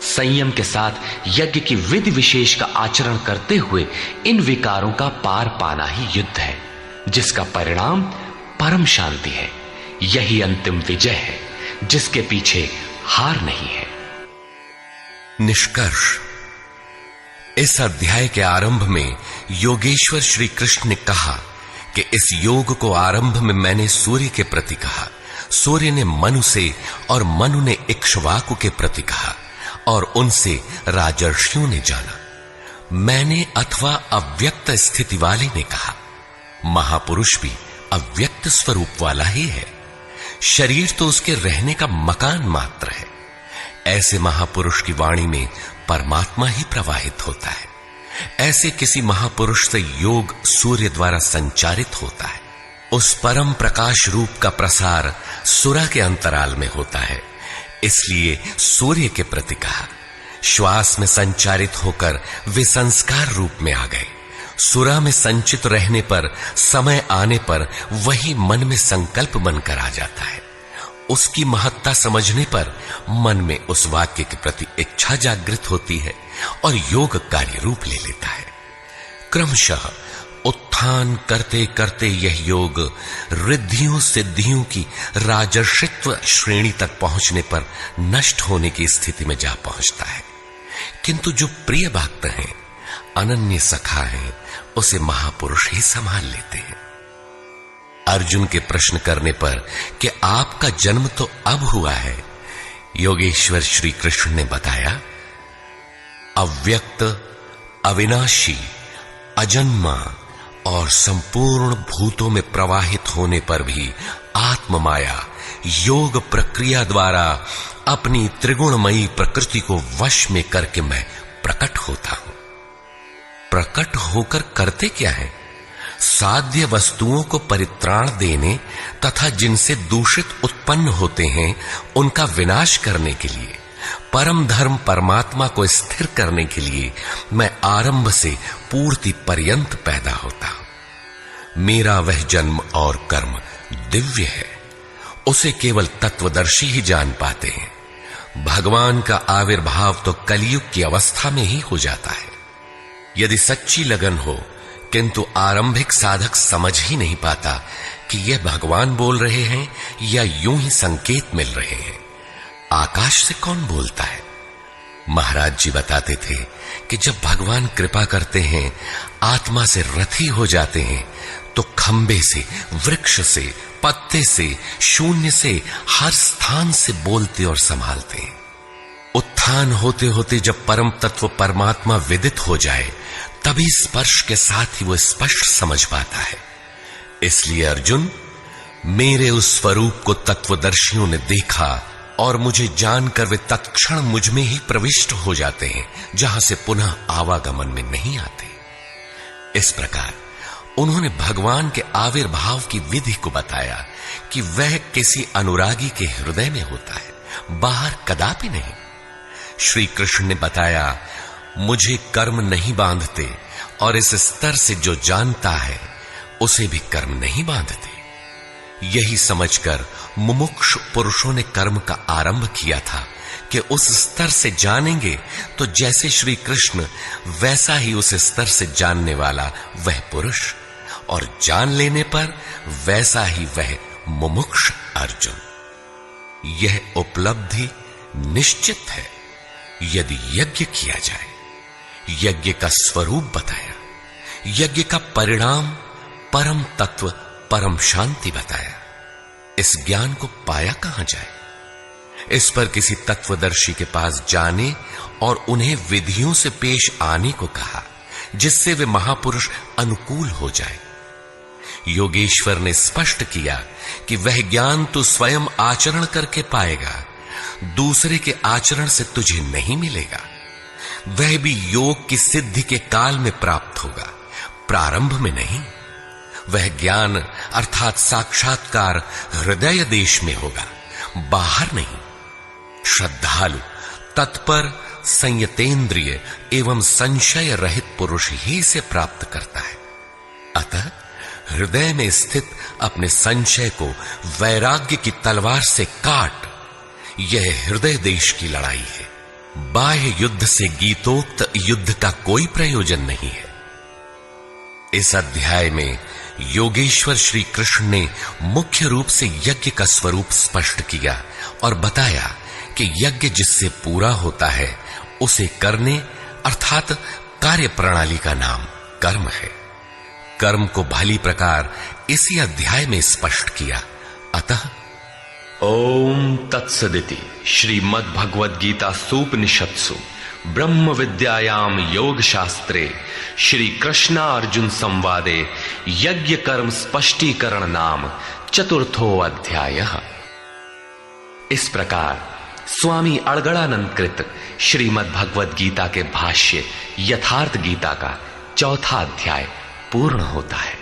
संयम के साथ यज्ञ की विधि विशेष का आचरण करते हुए इन विकारों का पार पाना ही युद्ध है, जिसका परिणाम परम शांति है। यही अंतिम विजय है, जिसके पीछे हार नहीं है। निष्कर्ष, इस अध्याय के आरंभ में योगेश्वर श्री कृष्ण ने कहा कि इस योग को आरंभ में मैंने सूर्य के प्रति कहा, सूर्य ने मनु से और मनु ने इक्ष्वाकु के प्रति कहा और उनसे राजर्षियों ने जाना। मैंने अथवा अव्यक्त स्थिति वाले ने कहा। महापुरुष भी अव्यक्त स्वरूप वाला ही है। शरीर तो उसके रहने का मकान मात्र है। ऐसे महापुरुष की वाणी में परमात्मा ही प्रवाहित होता है। ऐसे किसी महापुरुष से योग सूर्य द्वारा संचारित होता है। उस परम प्रकाश रूप का प्रसार सुरा के अंतराल में होता है, इसलिए सूर्य के प्रति कहा। श्वास में संचारित होकर वे संस्कार रूप में आ गए। सुरा में संचित रहने पर समय आने पर वही मन में संकल्प बनकर आ जाता है। उसकी महत्ता समझने पर मन में उस वाक्य के प्रति इच्छा जागृत होती है और योग कार्य रूप ले लेता है। क्रमशः उत्थान करते करते यह योग रिद्धियों सिद्धियों की राजर्षित्व श्रेणी तक पहुंचने पर नष्ट होने की स्थिति में जा पहुंचता है। किंतु जो प्रिय भक्त हैं, अनन्य सखा हैं, उसे महापुरुष ही संभाल लेते हैं। अर्जुन के प्रश्न करने पर कि आपका जन्म तो अब हुआ है, योगेश्वर श्री कृष्ण ने बताया, अव्यक्त, अविनाशी, अजन्मा और संपूर्ण भूतों में प्रवाहित होने पर भी आत्म माया योग प्रक्रिया द्वारा अपनी त्रिगुणमयी प्रकृति को वश में करके मैं प्रकट होता हूं। प्रकट होकर करते क्या है? साध्य वस्तुओं को परित्राण देने तथा जिनसे दूषित उत्पन्न होते हैं उनका विनाश करने के लिए, परम धर्म परमात्मा को स्थिर करने के लिए मैं आरंभ से पूर्ति पर्यंत पैदा होता हूं। मेरा वह जन्म और कर्म दिव्य है, उसे केवल तत्वदर्शी ही जान पाते हैं। भगवान का आविर्भाव तो कलयुग की अवस्था में ही हो जाता है। यदि सच्ची लगन हो किंतु आरंभिक साधक समझ ही नहीं पाता कि यह भगवान बोल रहे हैं या यूं ही संकेत मिल रहे हैं। आकाश से कौन बोलता है? महाराज जी बताते थे कि जब भगवान कृपा करते हैं, आत्मा से रथी हो जाते हैं, तो खंबे से, वृक्ष से, पत्ते से, शून्य से, हर स्थान से बोलते और संभालते हैं। उत्थान होते होते जब परम तत्व परमात्मा विदित हो जाए, तभी स्पर्श के साथ ही वो स्पष्ट समझ पाता है। इसलिए अर्जुन, मेरे उस स्वरूप को तत्वदर्शियों ने देखा और मुझे जानकर वे तत्क्षण मुझ में ही प्रविष्ट हो जाते हैं, जहां से पुनः आवागमन में नहीं आते। इस प्रकार उन्होंने भगवान के आविर्भाव की विधि को बताया कि वह किसी अनुरागी के हृदय में होता है, बाहर कदापि नहीं। श्री कृष्ण ने बताया, मुझे कर्म नहीं बांधते और इस स्तर से जो जानता है उसे भी कर्म नहीं बांधते। यही समझकर मुमुक्षु पुरुषों ने कर्म का आरंभ किया था कि उस स्तर से जानेंगे तो जैसे श्री कृष्ण, वैसा ही उस स्तर से जानने वाला वह पुरुष, और जान लेने पर वैसा ही वह मुमुक्ष अर्जुन। यह उपलब्धि निश्चित है यदि यज्ञ किया जाए। यज्ञ का स्वरूप बताया, यज्ञ का परिणाम परम तत्व परम शांति बताया। इस ज्ञान को पाया कहां जाए? इस पर किसी तत्वदर्शी के पास जाने और उन्हें विधियों से पेश आने को कहा, जिससे वे महापुरुष अनुकूल हो जाए। योगेश्वर ने स्पष्ट किया कि वह ज्ञान तो स्वयं आचरण करके पाएगा, दूसरे के आचरण से तुझे नहीं मिलेगा। वह भी योग की सिद्धि के काल में प्राप्त होगा, प्रारंभ में नहीं। वह ज्ञान अर्थात साक्षात्कार हृदय देश में होगा, बाहर नहीं। श्रद्धालु, तत्पर, संयतेंद्रिय एवं संशय रहित पुरुष ही इसे प्राप्त करता है। अतः हृदय में स्थित अपने संशय को वैराग्य की तलवार से काट। यह हृदय देश की लड़ाई है। बाह्य युद्ध से गीतोक्त युद्ध का कोई प्रयोजन नहीं है। इस अध्याय में योगेश्वर श्री कृष्ण ने मुख्य रूप से यज्ञ का स्वरूप स्पष्ट किया और बताया कि यज्ञ जिससे पूरा होता है उसे करने अर्थात कार्य प्रणाली का नाम कर्म है। कर्म को भली प्रकार इसी अध्याय में स्पष्ट किया। अतः ओम तत्सदिति श्रीमद् भगवद गीता सूपनिषत्सु ब्रह्म विद्यायाम योग शास्त्रे श्री कृष्णा अर्जुन संवादे यज्ञ कर्म स्पष्टीकरण नाम चतुर्थो अध्याय। इस प्रकार स्वामी अड़गड़ानंद कृत श्रीमद् भगवद गीता के भाष्य यथार्थ गीता का चौथा अध्याय पूर्ण होता है।